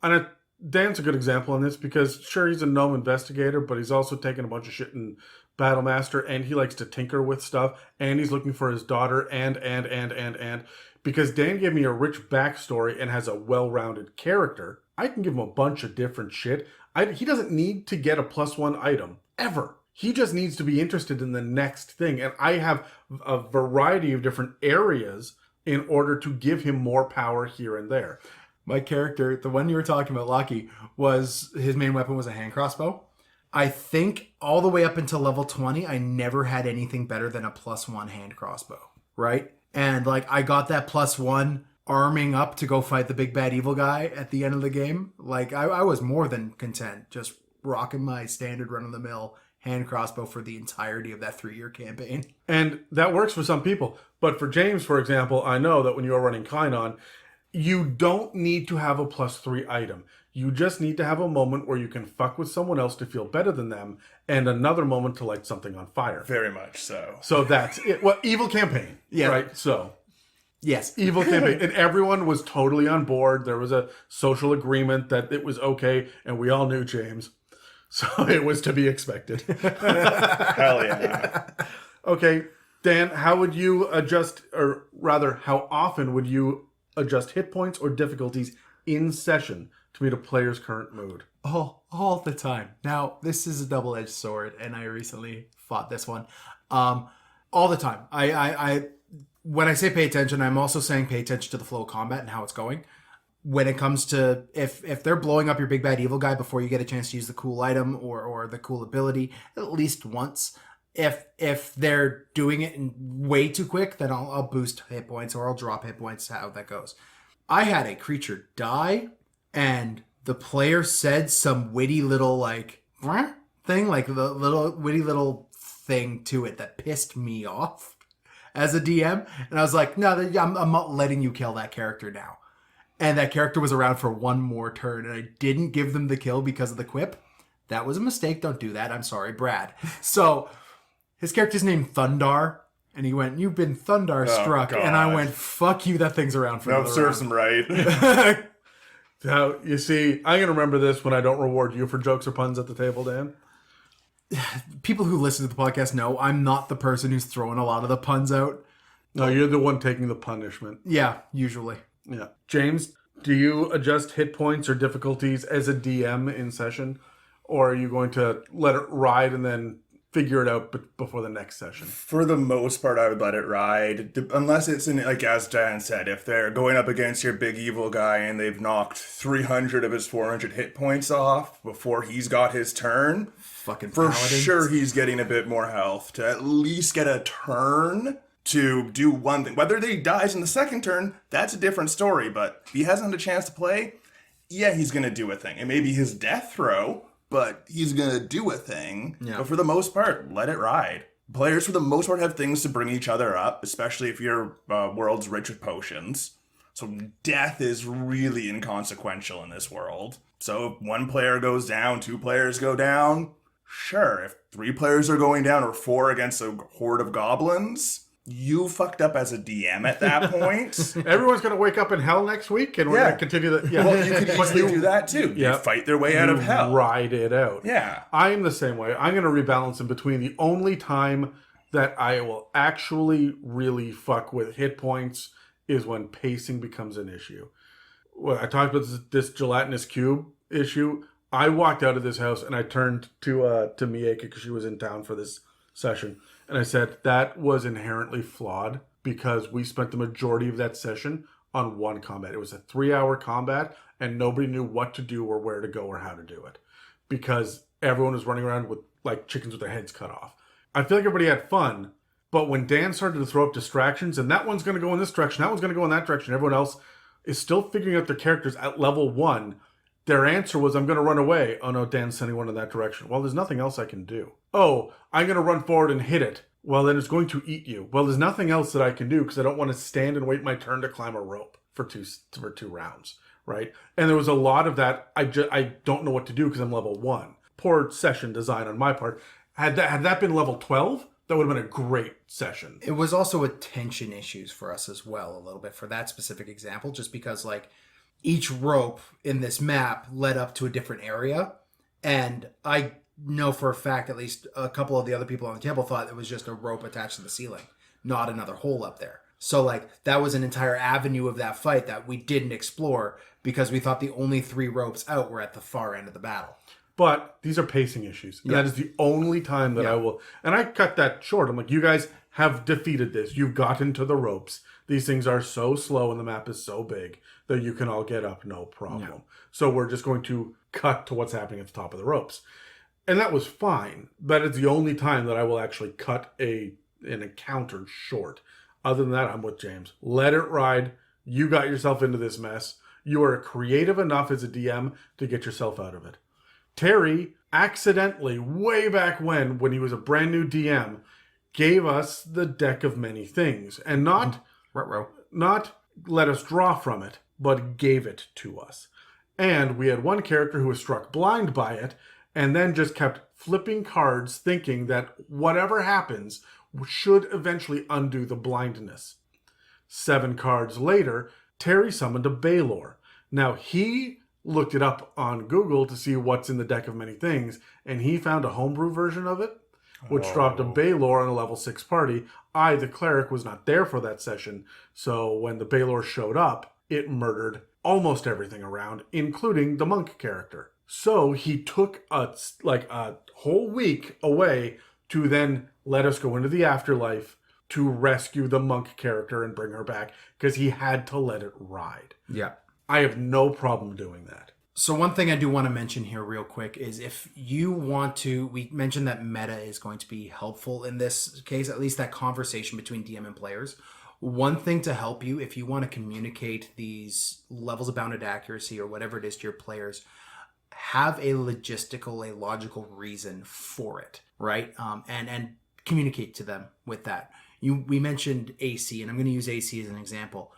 And Dan's a good example on this because, sure, he's a gnome investigator, but he's also taken a bunch of shit in Battlemaster, and he likes to tinker with stuff, and he's looking for his daughter, and. because Dan gave me a rich backstory and has a well-rounded character, I can give him a bunch of different shit. He doesn't need to get a +1 item, ever. He just needs to be interested in the next thing. And I have a variety of different areas in order to give him more power here and there. My character, the one you were talking about, Lucky, his main weapon was a hand crossbow. I think all the way up until level 20, I never had anything better than a +1 hand crossbow, right? And like I got that +1 arming up to go fight the big bad evil guy at the end of the game. Like I was more than content just rocking my standard run-of-the-mill hand crossbow for the entirety of that 3-year campaign. And that works for some people. But for James, for example, I know that when you're running Kainon, you don't need to have a +3 item. You just need to have a moment where you can fuck with someone else to feel better than them, and another moment to light something on fire. Very much so. So that's it. Well, evil campaign. Yeah. Right? So, Yes. evil campaign. And everyone was totally on board. There was a social agreement that it was okay, and we all knew James. So it was to be expected. Hell yeah. Okay, Dan, how would you adjust, or rather, how often would you adjust hit points or difficulties in session to meet a player's current mood? All the time. Now, this is a double-edged sword, and I recently fought this one. All the time. I when I say pay attention, I'm also saying pay attention to the flow of combat and how it's going. When it comes to if they're blowing up your big bad evil guy before you get a chance to use the cool item or the cool ability at least once. If they're doing it in way too quick, then I'll boost hit points or I'll drop hit points, how that goes. I had a creature die and the player said some witty little like thing, like the little witty little thing to it that pissed me off as a DM. And I was like, no, I'm not letting you kill that character now. And that character was around for one more turn, and I didn't give them the kill because of the quip. That was a mistake. Don't do that. I'm sorry, Brad. So his character's named Thundar, and he went, "You've been Thundar struck." And I went, "Fuck you, that thing's around for Nope, another serves round." him right. Now, you see, I'm going to remember this when I don't reward you for jokes or puns at the table, Dan. People who listen to the podcast know I'm not the person who's throwing a lot of the puns out. No, you're the one taking the punishment. Yeah, usually. Yeah. James, do you adjust hit points or difficulties as a DM in session? Or are you going to let it ride and then figure it out before the next session? For the most part, I would let it ride. Unless it's in, like as Dan said, if they're going up against your big evil guy and they've knocked 300 of his 400 hit points off before he's got his turn, Fucking for paladins. sure he's getting a bit more health to at least get a turn to do one thing. Whether he dies in the second turn, that's a different story, but if he hasn't had a chance to play, yeah, he's going to do a thing. It may be his death throw, but he's going to do a thing. Yeah. But for the most part, let it ride. Players, for the most part, have things to bring each other up, especially if your world's rich with potions. So death is really inconsequential in this world. So if one player goes down, 2 players go down, sure. If 3 players are going down or 4 against a horde of goblins, you fucked up as a DM at that point. Everyone's going to wake up in hell next week, and we're Yeah. going to continue that. Yeah. Well, you could easily do that too. Yeah. You fight their way out of hell. Ride it out. Yeah. I'm the same way. I'm going to rebalance in between. The only time that I will actually really fuck with hit points is when pacing becomes an issue. When I talked about this gelatinous cube issue, I walked out of this house and I turned to Mieka because she was in town for this session. And I said, that was inherently flawed because we spent the majority of that session on one combat. It was a 3-hour combat and nobody knew what to do or where to go or how to do it because everyone was running around with like chickens with their heads cut off. I feel like everybody had fun, but when Dan started to throw up distractions and that one's going to go in this direction, that one's going to go in that direction, everyone else is still figuring out their characters at level 1. Their answer was, I'm going to run away. Oh no, Dan's sending one in that direction. Well, there's nothing else I can do. Oh, I'm going to run forward and hit it. Well, then it's going to eat you. Well, there's nothing else that I can do because I don't want to stand and wait my turn to climb a rope for two rounds, right? And there was a lot of that. I don't know what to do because I'm level 1. Poor session design on my part. Had that been level 12, that would have been a great session. It was also attention issues for us as well, a little bit for that specific example, just because like each rope in this map led up to a different area. And I know for a fact, at least a couple of the other people on the table thought it was just a rope attached to the ceiling, not another hole up there. So like that was an entire avenue of that fight that we didn't explore because we thought the only 3 ropes out were at the far end of the battle. But these are pacing issues. And that is the only time that I will... And I cut that short. I'm like, you guys have defeated this. You've gotten to the ropes. These things are so slow and the map is so big that you can all get up, no problem. Yeah. So we're just going to cut to what's happening at the top of the ropes. And that was fine. That is the only time that I will actually cut an encounter short. Other than that, I'm with James. Let it ride. You got yourself into this mess. You are creative enough as a DM to get yourself out of it. Terry accidentally, way back when he was a brand new DM, gave us the deck of many things. And not let us draw from it, but gave it to us. And we had one character who was struck blind by it, and then just kept flipping cards thinking that whatever happens should eventually undo the blindness. 7 cards later, Terry summoned a Baylor. Now, he looked it up on Google to see what's in the deck of many things, and he found a homebrew version of it, which dropped a Baylor on a level 6 party. I, the cleric, was not there for that session, so when the Baylor showed up, it murdered almost everything around, including the monk character. So he took a whole week away to then let us go into the afterlife to rescue the monk character and bring her back, because he had to let it ride. Yeah. I have no problem doing that. So one thing I do want to mention here real quick is if you want to, we mentioned that meta is going to be helpful in this case, at least that conversation between DM and players. One thing to help you, if you want to communicate these levels of bounded accuracy or whatever it is to your players, have a logical reason for it, right? And communicate to them with that. We mentioned AC, and I'm going to use AC as an example.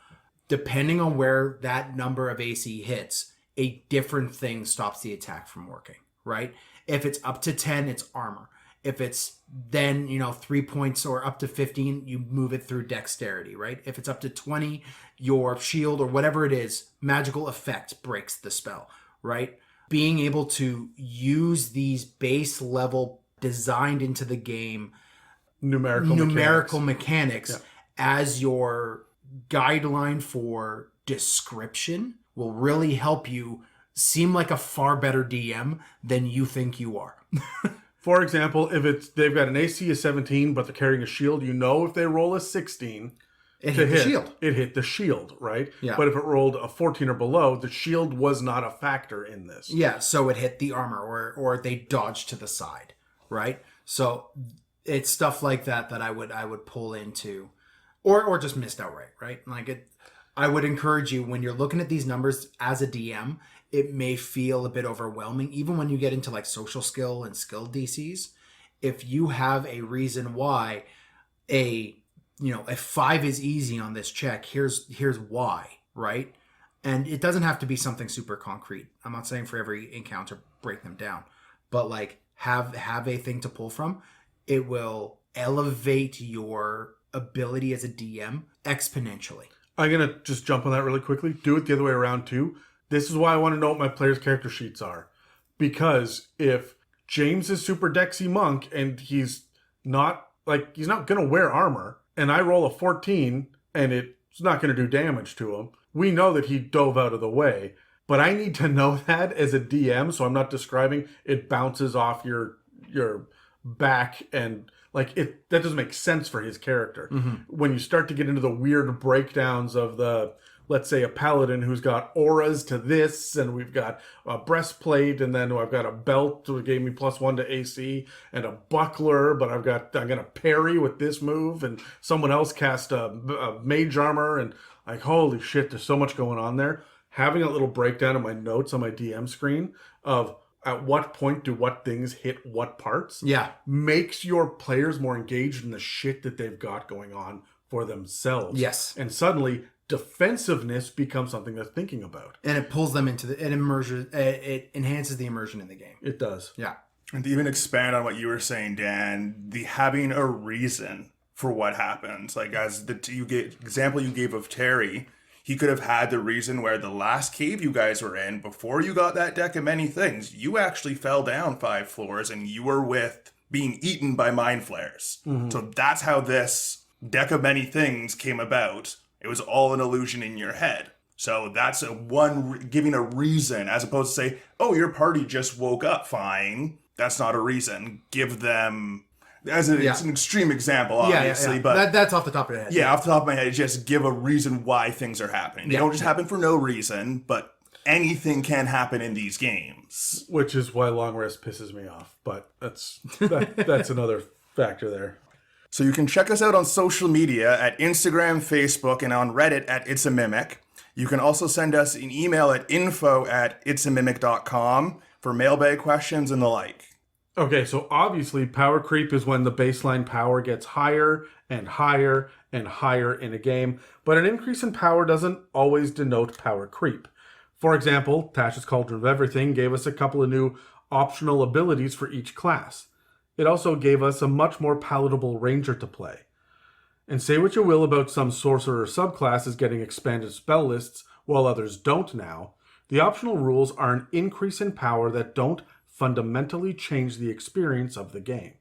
Depending on where that number of AC hits, a different thing stops the attack from working, right? If it's up to 10, it's armor. If it's then, 3 points or up to 15, you move it through dexterity, right? If it's up to 20, your shield or whatever it is, magical effect breaks the spell, right? Being able to use these base level designed into the game numerical mechanics as your guideline for description will really help you seem like a far better DM than you think you are. For example, if they've got an AC of 17, but they're carrying a shield, if they roll a 16 it hit the shield. It hit the shield, right? Yeah. But if it rolled a 14 or below, the shield was not a factor in this. Yeah, so it hit the armor or they dodged to the side, right? So it's stuff like that I would pull into, or just missed outright, right? I would encourage you when you're looking at these numbers as a DM, it may feel a bit overwhelming, even when you get into like social skill and skill DCs. If you have a reason why a 5 is easy on this check, here's why, right? And it doesn't have to be something super concrete. I'm not saying for every encounter break them down, but like have a thing to pull from. It will elevate your ability as a DM exponentially. I'm going to just jump on that really quickly. Do it the other way around too. This is why I want to know what my players' character sheets are. Because if James is super Dexy Monk and he's not going to wear armor, and I roll a 14 and it's not going to do damage to him, we know that he dove out of the way. But I need to know that as a DM, so I'm not describing it bounces off your back and that doesn't make sense for his character. Mm-hmm. When you start to get into the weird breakdowns of let's say a paladin who's got auras to this, and we've got a breastplate, and then I've got a belt that gave me +1 to AC, and a buckler, but I'm gonna parry with this move, and someone else cast a mage armor, and like, holy shit, there's so much going on there. Having a little breakdown of my notes on my DM screen of at what point do what things hit what parts makes your players more engaged in the shit that they've got going on for themselves. Yes. And suddenly defensiveness becomes something they're thinking about. And it pulls them into it enhances the immersion in the game. It does. Yeah. And to even expand on what you were saying, Dan, having a reason for what happens. Like as the example you gave of Terry, he could have had the reason where the last cave you guys were in, before you got that deck of many things, you actually fell down 5 floors and you were being eaten by mind flares. Mm-hmm. So that's how this deck of many things came about. It was all an illusion in your head. So that's giving a reason, as opposed to say, oh, your party just woke up fine. That's not a reason. Give them, it's an extreme example, obviously, but that's off the top of your head. Yeah, off the top of my head, just give a reason why things are happening. They don't just happen for no reason, but anything can happen in these games. Which is why long rest pisses me off, but that's another factor there. So you can check us out on social media at Instagram, Facebook, and on Reddit at It's a Mimic. You can also send us an email at info@itsamimic.com for mailbag questions and the like. Okay, so obviously power creep is when the baseline power gets higher and higher and higher in a game, but an increase in power doesn't always denote power creep. For example, Tasha's Cauldron of Everything gave us a couple of new optional abilities for each class. It also gave us a much more palatable ranger to play. And say what you will about some sorcerer subclasses getting expanded spell lists while others don't now, the optional rules are an increase in power that don't fundamentally change the experience of the game.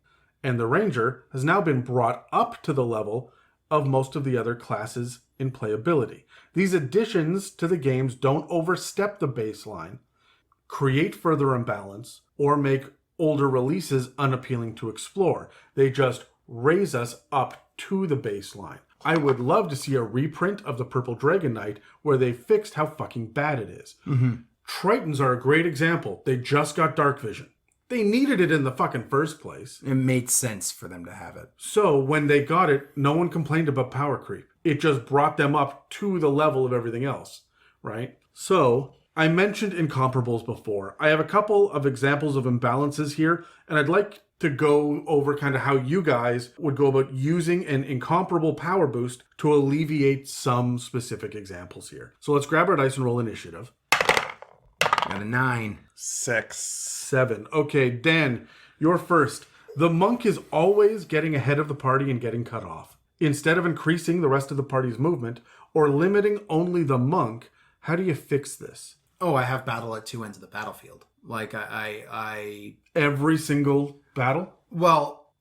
And the ranger has now been brought up to the level of most of the other classes in playability. These additions to the games don't overstep the baseline, create further imbalance, or make older releases unappealing to explore. They just raise us up to the baseline. I would love to see a reprint of the Purple Dragon Knight where they fixed how fucking bad it is. Mm-hmm. Tritons are a great example. They just got Dark Vision. They needed it in the fucking first place. It made sense for them to have it. So when they got it, no one complained about power creep. It just brought them up to the level of everything else, right? So I mentioned incomparables before. I have a couple of examples of imbalances here, and I'd like to go over kind of how you guys would go about using an incomparable power boost to alleviate some specific examples here. So let's grab our dice and roll initiative. Got a 9. 6. 7. Okay, Dan, you're first. The monk is always getting ahead of the party and getting cut off. Instead of increasing the rest of the party's movement or limiting only the monk, how do you fix this? Oh, I have battle at two ends of the battlefield. Like I Every single battle? well,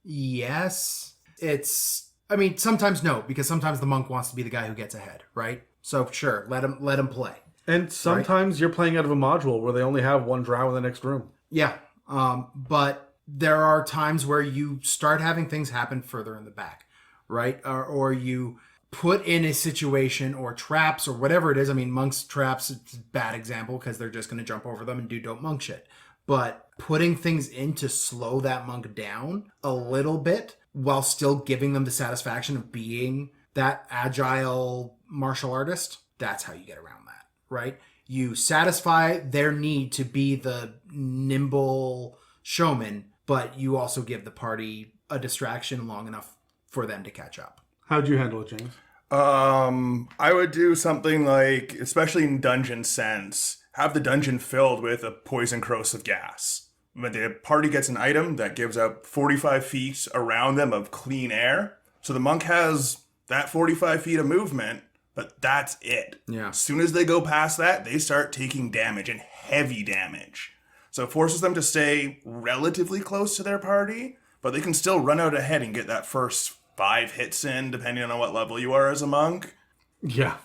yes. I mean, sometimes no, because sometimes the monk wants to be the guy who gets ahead, right? So sure, let him play. And sometimes you're playing out of a module where they only have one drow in the next room. Yeah. But there are times where you start having things happen further in the back, right? Or you put in a situation or traps or whatever it is. I mean, monks traps, it's a bad example because they're just going to jump over them and do dope monk shit. But putting things in to slow that monk down a little bit while still giving them the satisfaction of being that agile martial artist, that's how you get around that, right? You satisfy their need to be the nimble showman, but you also give the party a distraction long enough for them to catch up. How'd you handle it, James? I would do something like, especially in dungeon sense, have the dungeon filled with a poison corrosive gas. When the party gets an item that gives out 45 feet around them of clean air, so the monk has that 45 feet of movement, but that's it. Yeah. As soon as they go past that, they start taking damage, and heavy damage. So it forces them to stay relatively close to their party, but they can still run out ahead and get that first 5 hits in, depending on what level you are as a monk. Yeah.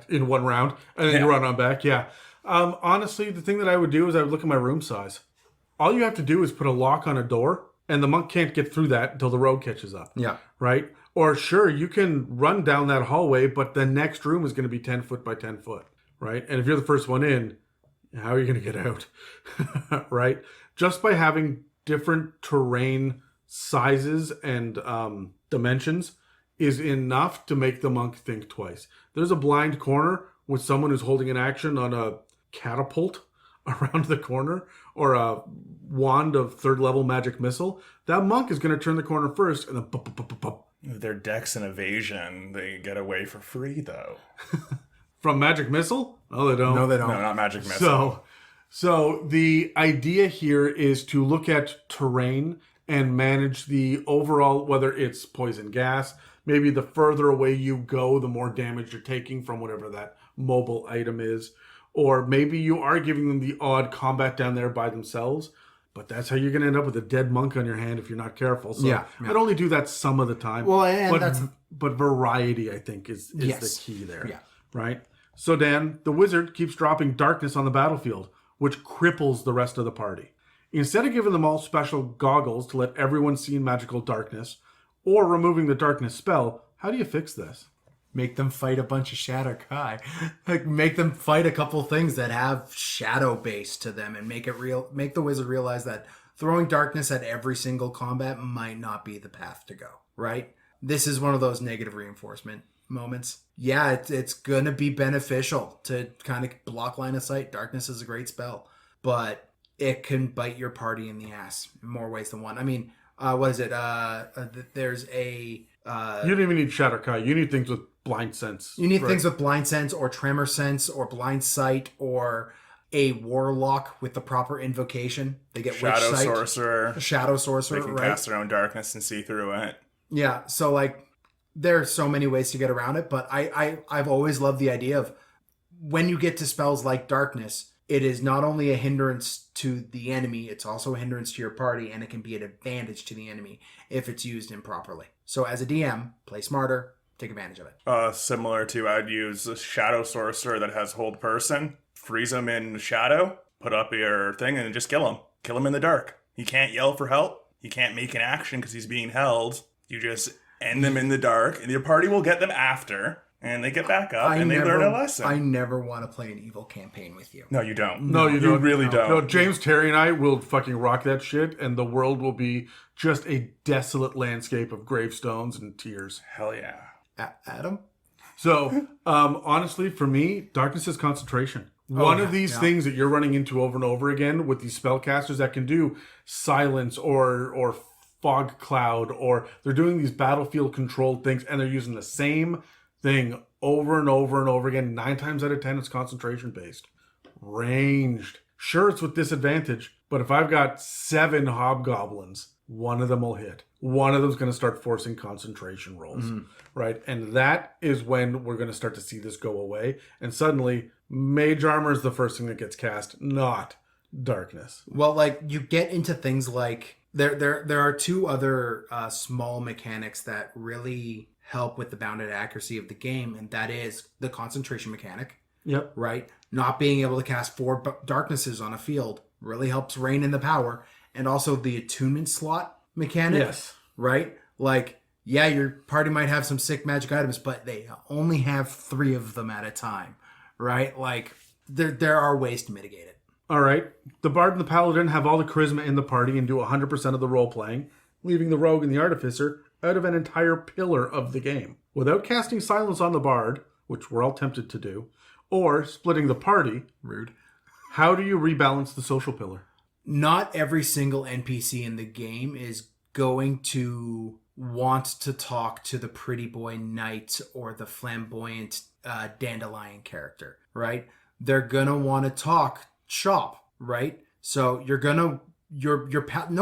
In one round. And then you run on back. Yeah. Honestly, the thing that I would do is I would look at my room size. All you have to do is put a lock on a door, and the monk can't get through that until the rogue catches up. Yeah. Right? Or sure, you can run down that hallway, but the next room is going to be 10 foot by 10 foot. Right? And if you're the first one in, how are you going to get out? Right? Just by having different terrain sizes and dimensions is enough to make the monk think twice. There's a blind corner with someone who's holding an action on a catapult around the corner or a wand of 3rd level magic missile. That monk is going to turn the corner first and then Their dex and evasion, they get away for free, though. From magic missile? No, they don't. No, they don't. No, not magic missile. So the idea here is to look at terrain and manage the overall, whether it's poison gas, maybe the further away you go, the more damage you're taking from whatever that mobile item is. Or maybe you are giving them the odd combat down there by themselves. But that's how you're going to end up with a dead monk on your hand if you're not careful. So Yeah. I'd only do that some of the time. Well, and but variety, I think, is Yes. the key there. Yeah. Right? So, Dan, the wizard keeps dropping darkness on the battlefield, which cripples the rest of the party. Instead of giving them all special goggles to let everyone see in magical darkness, or removing the darkness spell, how do you fix this? make them fight a bunch of Shadow Kai. Like, make them fight a couple things that have shadow base to them and make the wizard realize that throwing darkness at every single combat might not be the path to go, right? This is one of those negative reinforcement moments. Yeah, it's going to be beneficial to kind of block line of sight. Darkness is a great spell, but it can bite your party in the ass in more ways than one. I mean, what is it? There's a... you don't even need Shadow Kai. You need things with blind sense. You need things with blind sense or tremor sense or blind sight or a warlock with the proper invocation. They get Shadow witch sight. Sorcerer. Shadow Sorcerer, They can right? cast their own darkness and see through it. Yeah, so like there are so many ways to get around it, but I've always loved the idea of when you get to spells like darkness, it is not only a hindrance to the enemy, it's also a hindrance to your party, and it can be an advantage to the enemy if it's used improperly. So as a DM, play smarter, take advantage of it. Similar to, I'd use a Shadow Sorcerer that has Hold Person, freeze him in shadow, put up your thing, and just kill him. Kill him in the dark. He can't yell for help. He can't make an action because he's being held. You just end them in the dark, and your party will get them after, and they get back up, and they learn a lesson. I never want to play an evil campaign with you. No, you don't. No, you don't. really don't. No, James, Terry, and I will fucking rock that shit, and the world will be just a desolate landscape of gravestones and tears. Hell yeah. Adam? So, honestly, for me, darkness is concentration. One of these things that you're running into over and over again with these spellcasters that can do silence or fog cloud, or they're doing these battlefield controlled things and they're using the same thing over and over and over again. 9 times out of 10, it's concentration based. Ranged. Sure, it's with disadvantage, but if I've got 7 hobgoblins, one of them will hit. One of them's going to start forcing concentration rolls, right? And that is when we're going to start to see this go away. And suddenly, mage armor is the first thing that gets cast, not darkness. Well, like, you get into things like... There are 2 other small mechanics that really help with the bounded accuracy of the game, and that is the concentration mechanic. Yep. Right? Not being able to cast 4 darknesses on a field really helps rein in the power. And also the attunement slot mechanic. Yes. Right? Like, yeah, your party might have some sick magic items, but they only have 3 of them at a time. Right? Like, there are ways to mitigate it. All right. The Bard and the Paladin have all the charisma in the party and do 100% of the role-playing, leaving the Rogue and the Artificer out of an entire pillar of the game. Without casting silence on the Bard, which we're all tempted to do, or splitting the party, Rude. how do you rebalance the social pillar? Not every single NPC in the game is going to want to talk to the pretty boy knight or the flamboyant dandelion character, right? They're gonna want to talk shop, right? So no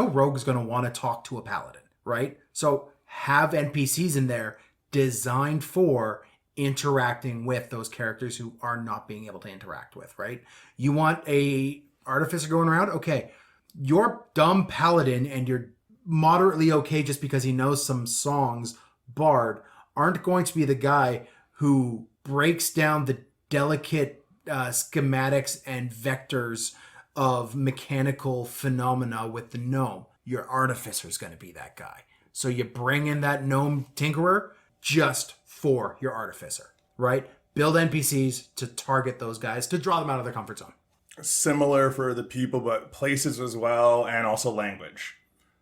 rogue's gonna want to talk to a paladin, right? So have NPCs in there designed for interacting with those characters who are not being able to interact with, right? You want a artificer going around? Okay. Your dumb paladin and your moderately okay just because he knows some songs bard aren't going to be the guy who breaks down the delicate schematics and vectors of mechanical phenomena with the gnome. Your artificer is going to be that guy. So you bring in that gnome tinkerer just for your artificer, right? Build NPCs to target those guys, to draw them out of their comfort zone. Similar for the people, but places as well, and also language.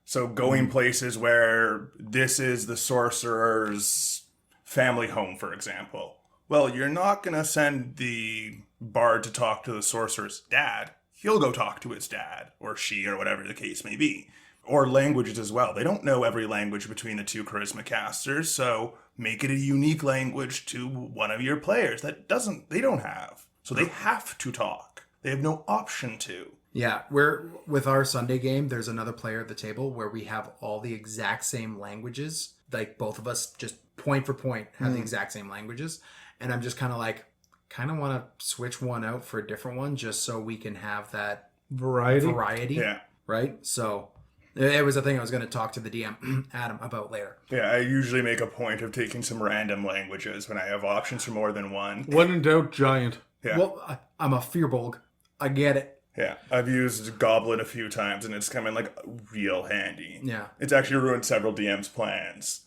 So going places where this is the sorcerer's family home, for example. Well, you're not going to send the bard to talk to the sorcerer's dad. He'll go talk to his dad, or she, or whatever the case may be. Or languages as well. They don't know every language between the 2 charisma casters, so make it a unique language to one of your players they don't have. So they have to talk. They have no option to. Yeah, with our Sunday game, there's another player at the table where we have all the exact same languages. Like, both of us, just point for point, have the exact same languages. And I'm just kind of want to switch one out for a different one just so we can have that Variety? variety. Yeah. right? So it was a thing I was going to talk to the DM, Adam, about later. Yeah, I usually make a point of taking some random languages when I have options for more than one. When in doubt, giant. Yeah. Well, I'm a fearbolg. I get it. Yeah, I've used Goblin a few times, and it's come in, like, real handy. Yeah. It's actually ruined several DMs' plans.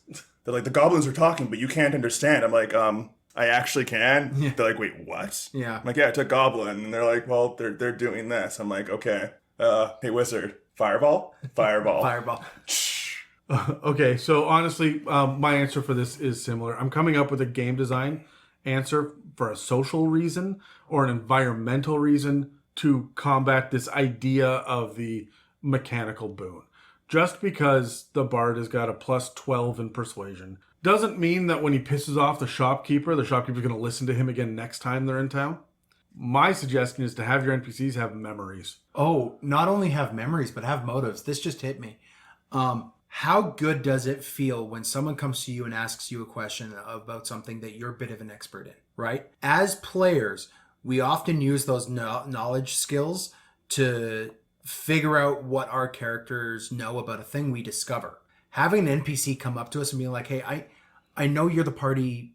They're like, the goblins are talking, but you can't understand. I'm like, I actually can. Yeah. They're like, wait, what? Yeah. I'm like, yeah, I took Goblin. And they're like, well, they're doing this. I'm like, okay. Hey, wizard. Fireball? Fireball. Fireball. Okay, so honestly, my answer for this is similar. I'm coming up with a game design answer for a social reason or an environmental reason to combat this idea of the mechanical boon. Just because the bard has got a plus 12 in persuasion doesn't mean that when he pisses off the shopkeeper's going to listen to him again next time they're in town. My suggestion is to have your NPCs have memories. Oh, not only have memories, but have motives. This just hit me. How good does it feel when someone comes to you and asks you a question about something that you're a bit of an expert in, right? As players, we often use those knowledge skills to figure out what our characters know about a thing we discover. Having an NPC come up to us and be like, hey, I know you're the party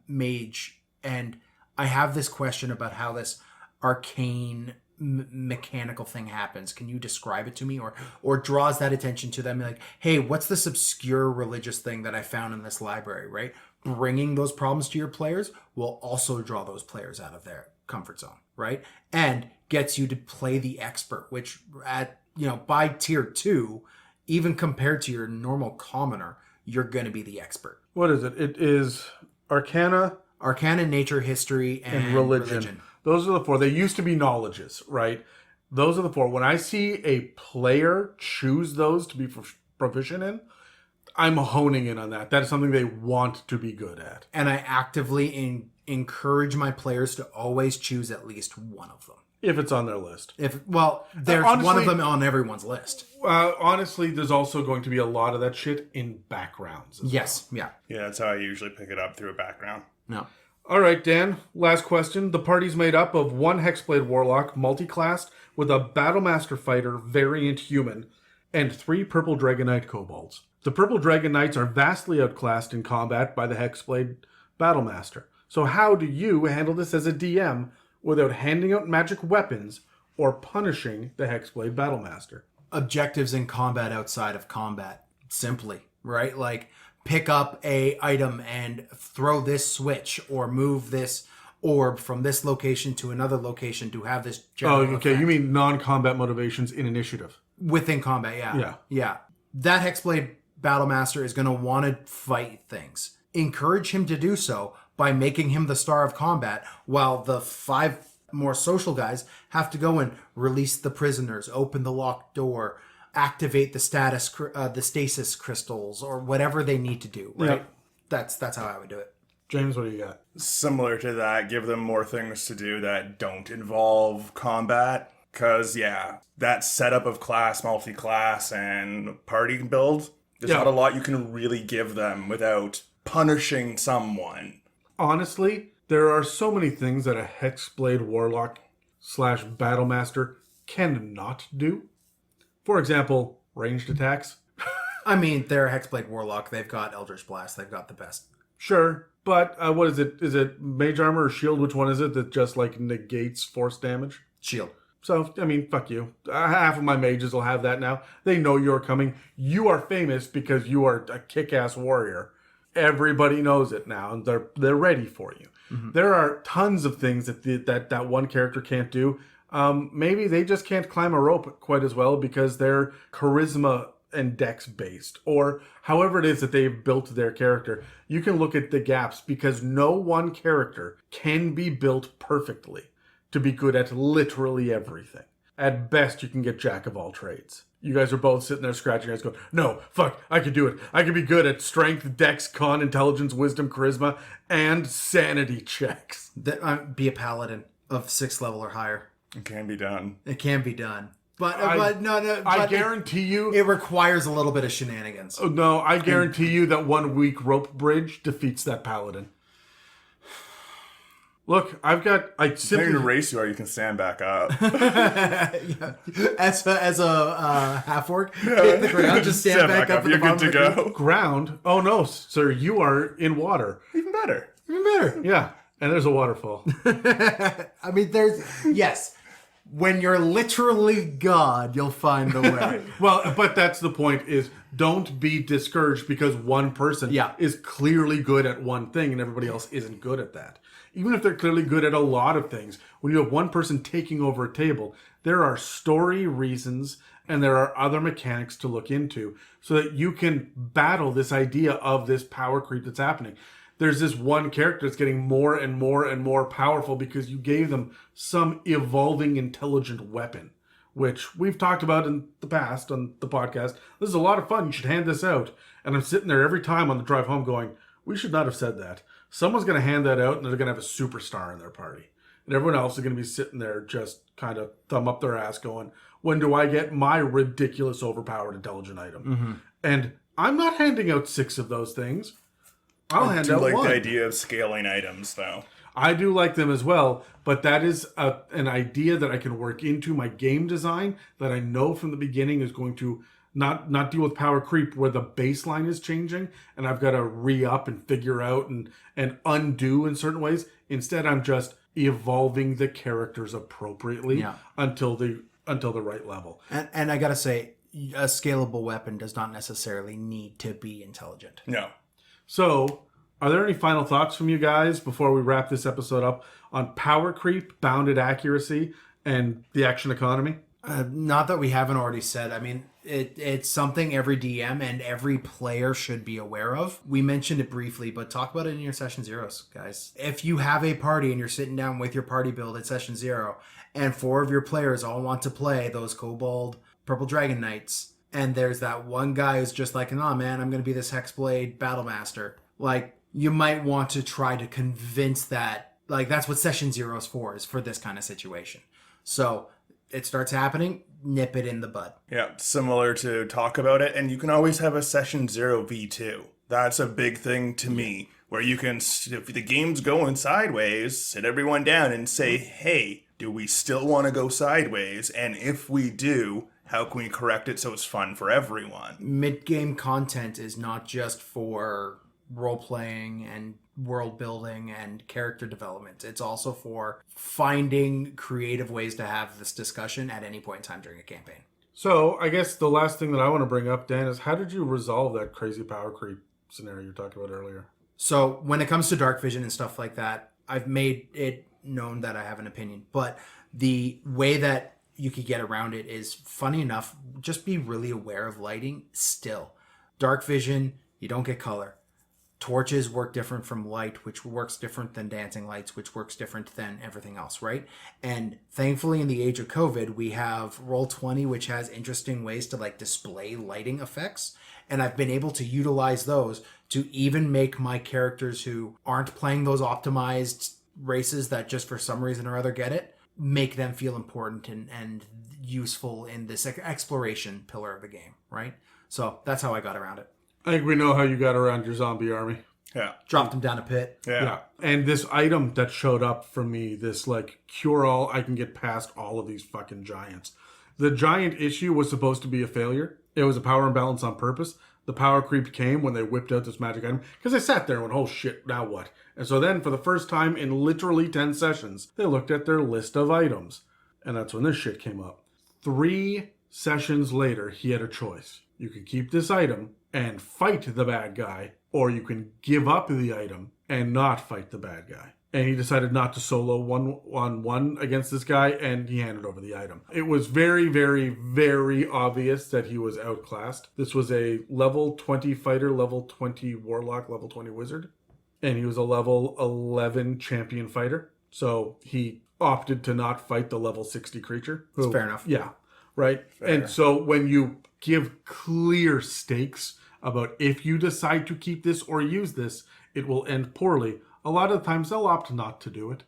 mage, and I have this question about how this arcane mechanical thing happens. Can you describe it to me? Or draws that attention to them, like, hey, what's this obscure religious thing that I found in this library, right? Bringing those problems to your players will also draw those players out of their comfort zone, right? And gets you to play the expert, which at, by tier 2, even compared to your normal commoner, you're going to be the expert. What is it? It is Arcana, nature, history, and religion. Those are the 4. They used to be knowledges, right? Those are the 4. When I see a player choose those to be proficient in, I'm honing in on that. That is something they want to be good at. And I actively encourage my players to always choose at least one of them. If it's on their list. There's honestly, one of them on everyone's list. Honestly, there's also going to be a lot of that shit in backgrounds. Yes, well. Yeah, that's how I usually pick it up, through a background. No. All right, Dan, last question. The party's made up of 1 Hexblade Warlock, multi-classed, with a Battlemaster Fighter variant human, and 3 Purple Dragon Knight kobolds. The Purple Dragon Knights are vastly outclassed in combat by the Hexblade Battlemaster. So how do you handle this as a DM without handing out magic weapons or punishing the Hexblade Battlemaster? Objectives in combat outside of combat. Simply, right? Like, pick up a item and throw this switch or move this orb from this location to another location to have this general okay. effect. You mean non-combat motivations in initiative? Within combat, yeah. Yeah. That Hexblade Battlemaster is going to want to fight things. Encourage him to do so by making him the star of combat, while the 5 more social guys have to go and release the prisoners, open the locked door, activate the stasis crystals, or whatever they need to do, right? Yep. That's how I would do it. James, what do you got? Similar to that, give them more things to do that don't involve combat. Because, yeah, that setup of class, multi-class, and party build, there's not a lot you can really give them without punishing someone. Honestly, there are so many things that a Hexblade Warlock / Battlemaster cannot do. For example, ranged attacks. I mean, they're a Hexblade Warlock. They've got Eldritch Blast. They've got the best. Sure, but what is it? Is it Mage Armor or Shield? Which one is it that just, negates force damage? Shield. So, I mean, fuck you. Half of my mages will have that now. They know you're coming. You are famous because you are a kick-ass warrior. Everybody knows it now, and they're ready for you. Mm-hmm. There are tons of things that one character can't do. Maybe they just can't climb a rope quite as well because they're charisma and dex based, or however it is that they've built their character. You can look at the gaps because no one character can be built perfectly to be good at literally everything. At best, you can get jack of all trades. You guys are both sitting there scratching your heads going, no, fuck, I could do it. I could be good at strength, dex, con, intelligence, wisdom, charisma, and sanity checks. Be a paladin of 6th level or higher. It can be done. It can be done. But I guarantee you... It requires a little bit of shenanigans. Oh, no, I guarantee you that 1 weak rope bridge defeats that paladin. Look, I Depending simply... on the race you are, you can stand back up. Yeah. As a half orc, hit the ground, just stand back up at the You're bottom good of to the go. Ground? Oh no, sir, you are in water. Even better. Even better. Yeah, and there's a waterfall. I mean, yes. When you're literally God, you'll find the way. Well, but that's the point, is don't be discouraged because one person is clearly good at one thing and everybody else isn't good at that. Even if they're clearly good at a lot of things, when you have one person taking over a table, there are story reasons and there are other mechanics to look into so that you can battle this idea of this power creep that's happening. There's this one character that's getting more and more and more powerful because you gave them some evolving intelligent weapon, which we've talked about in the past on the podcast. This is a lot of fun. You should hand this out. And I'm sitting there every time on the drive home going, we should not have said that. Someone's going to hand that out and they're going to have a superstar in their party. And everyone else is going to be sitting there just kind of thumb up their ass going, when do I get my ridiculous overpowered intelligent item? Mm-hmm. And I'm not handing out 6 of those things. I'll hand out like one. the idea of scaling items, though. I do like them as well, but that is an idea that I can work into my game design that I know from the beginning is going to not deal with power creep where the baseline is changing and I've got to re-up and figure out and undo in certain ways. Instead, I'm just evolving the characters appropriately until the right level. And I gotta say, a scalable weapon does not necessarily need to be intelligent. No. So, are there any final thoughts from you guys before we wrap this episode up on power creep, bounded accuracy, and the action economy? Not that we haven't already said. I mean, it's something every DM and every player should be aware of. We mentioned it briefly, but talk about it in your session zeros, guys. If you have a party and you're sitting down with your party build at session 0, and 4 of your players all want to play those Kobold Purple Dragon Knights, and there's that one guy who's just like, oh man, I'm going to be this Hexblade Battlemaster. Like, you might want to try to convince that, like, that's what session 0 is for this kind of situation. So it starts happening, nip it in the bud. Yeah, similar to talk about it, and you can always have a session 0 V2. That's a big thing to me, where you can, if the game's going sideways, sit everyone down and say, hey, do we still want to go sideways? And if we do, how can we correct it so it's fun for everyone? Mid-game content is not just for role-playing and world building and character development. It's also for finding creative ways to have this discussion at any point in time during a campaign. So, I guess the last thing that I want to bring up, Dan, is how did you resolve that crazy power creep scenario you were talking about earlier? So, when it comes to dark vision and stuff like that, I've made it known that I have an opinion. But the way that you could get around it is, funny enough, just be really aware of lighting still. Dark vision, you don't get color. Torches work different from light, which works different than dancing lights, which works different than everything else, right? And thankfully, in the age of COVID, we have Roll20, which has interesting ways to like display lighting effects. And I've been able to utilize those to even make my characters who aren't playing those optimized races that just for some reason or other get it, make them feel important and useful in this exploration pillar of the game, right? So that's how I got around it. I think we know how you got around your zombie army. Yeah. Dropped them down a pit. Yeah. And this item that showed up for me, this like cure-all, I can get past all of these fucking giants. The giant issue was supposed to be a failure. It was a power imbalance on purpose. The power creep came when they whipped out this magic item. Because I sat there and went, oh shit, now what? And so then for the first time in literally 10 sessions, they looked at their list of items. And that's when this shit came up. 3 sessions later, he had a choice. You could keep this item and fight the bad guy, or you can give up the item and not fight the bad guy. And he decided not to solo 1-on-1 against this guy, and he handed over the item. It was very, very, very obvious that he was outclassed. This was a level 20 fighter, level 20 warlock, level 20 wizard, and he was a level 11 champion fighter. So he opted to not fight the level 60 creature. It's fair enough. Yeah, right? Fair. And so when you give clear stakes about if you decide to keep this or use this, it will end poorly. A lot of the times they'll opt not to do it.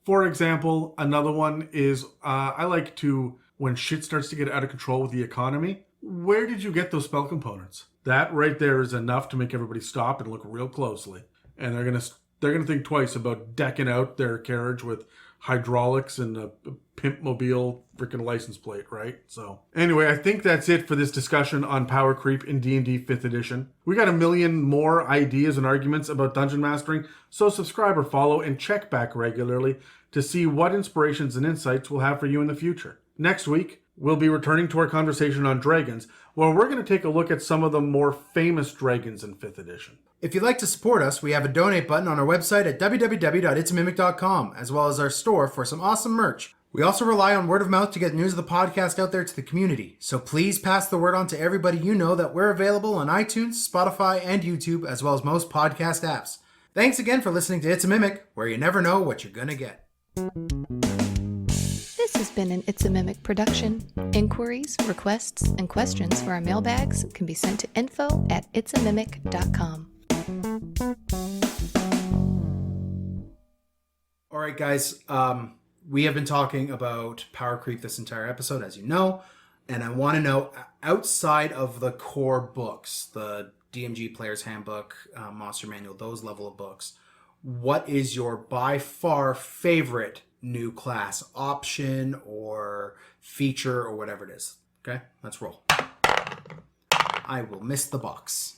For example, another one is I like to, when shit starts to get out of control with the economy, where did you get those spell components? That right there is enough to make everybody stop and look real closely. And they're going to they're going to think twice about decking out their carriage with hydraulics and a pimp mobile freaking license plate, right? So anyway, I think that's it for this discussion on power creep in D&D 5th edition. We got a million more ideas and arguments about dungeon mastering, so subscribe or follow and check back regularly to see what inspirations and insights we'll have for you in the future. Next week, we'll be returning to our conversation on dragons, where we're going to take a look at some of the more famous dragons in 5th edition. If you'd like to support us, we have a donate button on our website at www.itsamimic.com, as well as our store for some awesome merch. We also rely on word of mouth to get news of the podcast out there to the community. So please pass the word on to everybody you know that we're available on iTunes, Spotify, and YouTube, as well as most podcast apps. Thanks again for listening to It's a Mimic, where you never know what you're going to get. This has been an It's a Mimic production. Inquiries, requests, and questions for our mailbags can be sent to info@itsamimic.com. All right, guys. We have been talking about power creep this entire episode, as you know, and I want to know, outside of the core books, the DMG Player's Handbook, Monster Manual, those level of books, what is your by far favorite new class option or feature or whatever it is? Okay, let's roll. I will miss the box.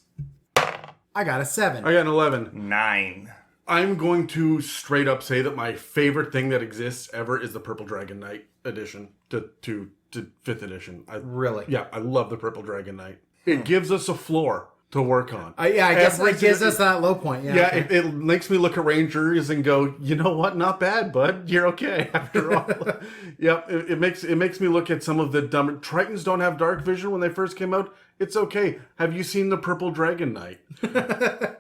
I got a 7. I got an 11. 9. I'm going to straight up say that my favorite thing that exists ever is the Purple Dragon Knight edition to 5th edition. Really? Yeah, I love the Purple Dragon Knight. It gives us a floor to work on. I guess it gives us that low point. Yeah, Yeah, it makes me look at Rangers and go, you know what? Not bad, bud. You're okay after all. Yep, it makes me look at some of the dumber Tritons don't have dark vision when they first came out. It's okay. Have you seen the Purple Dragon Knight?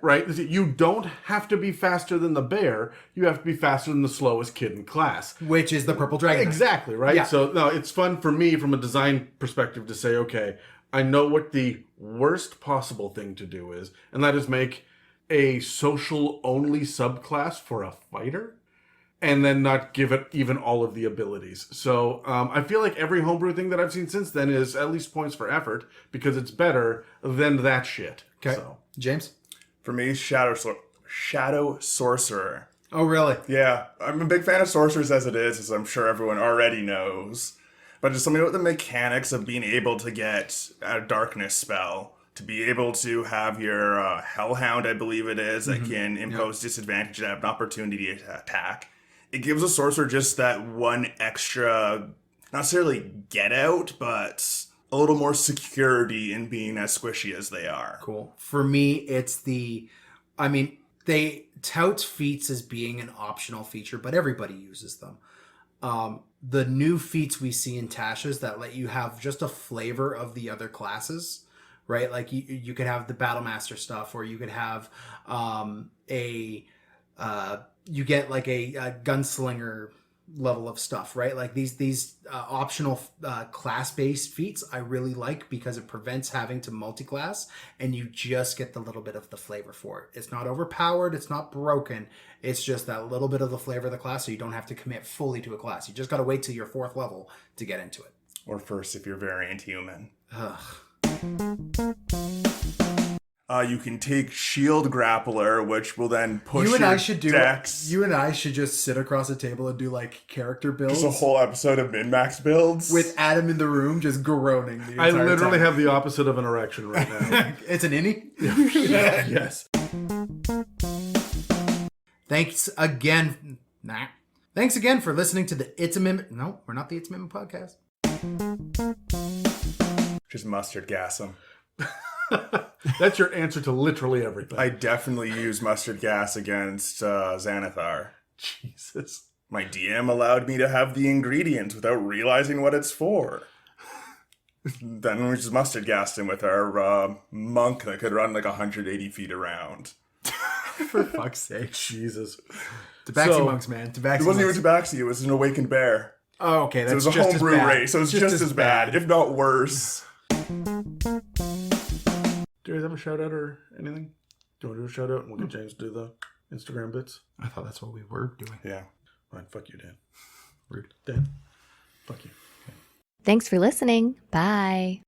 Right? You don't have to be faster than the bear. You have to be faster than the slowest kid in class. Which is the Purple Dragon Knight. Exactly, right? Yeah. So no, it's fun for me from a design perspective to say, okay, I know what the worst possible thing to do is, and that is make a social only subclass for a fighter and then not give it even all of the abilities. So I feel like every homebrew thing that I've seen since then is at least points for effort because it's better than that shit. Okay. So. James? For me, Shadow Sorcerer. Oh, really? Yeah, I'm a big fan of sorcerers as it is, as I'm sure everyone already knows. But just something about the mechanics of being able to get a darkness spell, to be able to have your Hellhound, I believe it is, that can impose disadvantage and have an opportunity to attack. It gives a sorcerer just that one extra, not necessarily get out, but a little more security in being as squishy as they are. Cool. For me, it's they tout feats as being an optional feature, but everybody uses them. The new feats we see in Tasha's that let you have just a flavor of the other classes, right? Like you could have the Battlemaster stuff, or you could have you get like a gunslinger level of stuff, right? Like these optional class-based feats I really like because it prevents having to multi-class and you just get the little bit of the flavor for it. It's not overpowered, it's not broken, it's just that little bit of the flavor of the class, so you don't have to commit fully to a class. You just got to wait till your 4th level to get into it. Or first if you're variant human. Ugh. You can take Shield Grappler, which will then push You and your I should do decks. You and I should just sit across a table and do like character builds Just a whole episode of min-max builds. with Adam in the room just groaning the entire I literally time. have the opposite of an erection right now. It's an innie. Yes. Thanks again. Thanks again for listening to the It's a Mimic. No, we're not the It's a Mimic podcast. Just mustard gas 'em. That's your answer to literally everything. I definitely use mustard gas against Xanathar. Jesus. My DM allowed me to have the ingredient without realizing what it's for. Then we just mustard gassed him with our monk that could run like 180 feet around. For fuck's sake. Jesus. Tabaxi So- monks, man. Tabaxi It wasn't monks. even Tabaxi, it was an awakened bear. Oh, okay. That's So it was a just homebrew as bad. race, so it was just as bad, if not worse. Do you guys have a shout out or anything? Do you want to do a shout out and we'll get James to do the Instagram bits? I thought that's what we were doing. Yeah. Fine, fuck you, Dan. Rude. Dan, fuck you. Thanks for listening. Bye.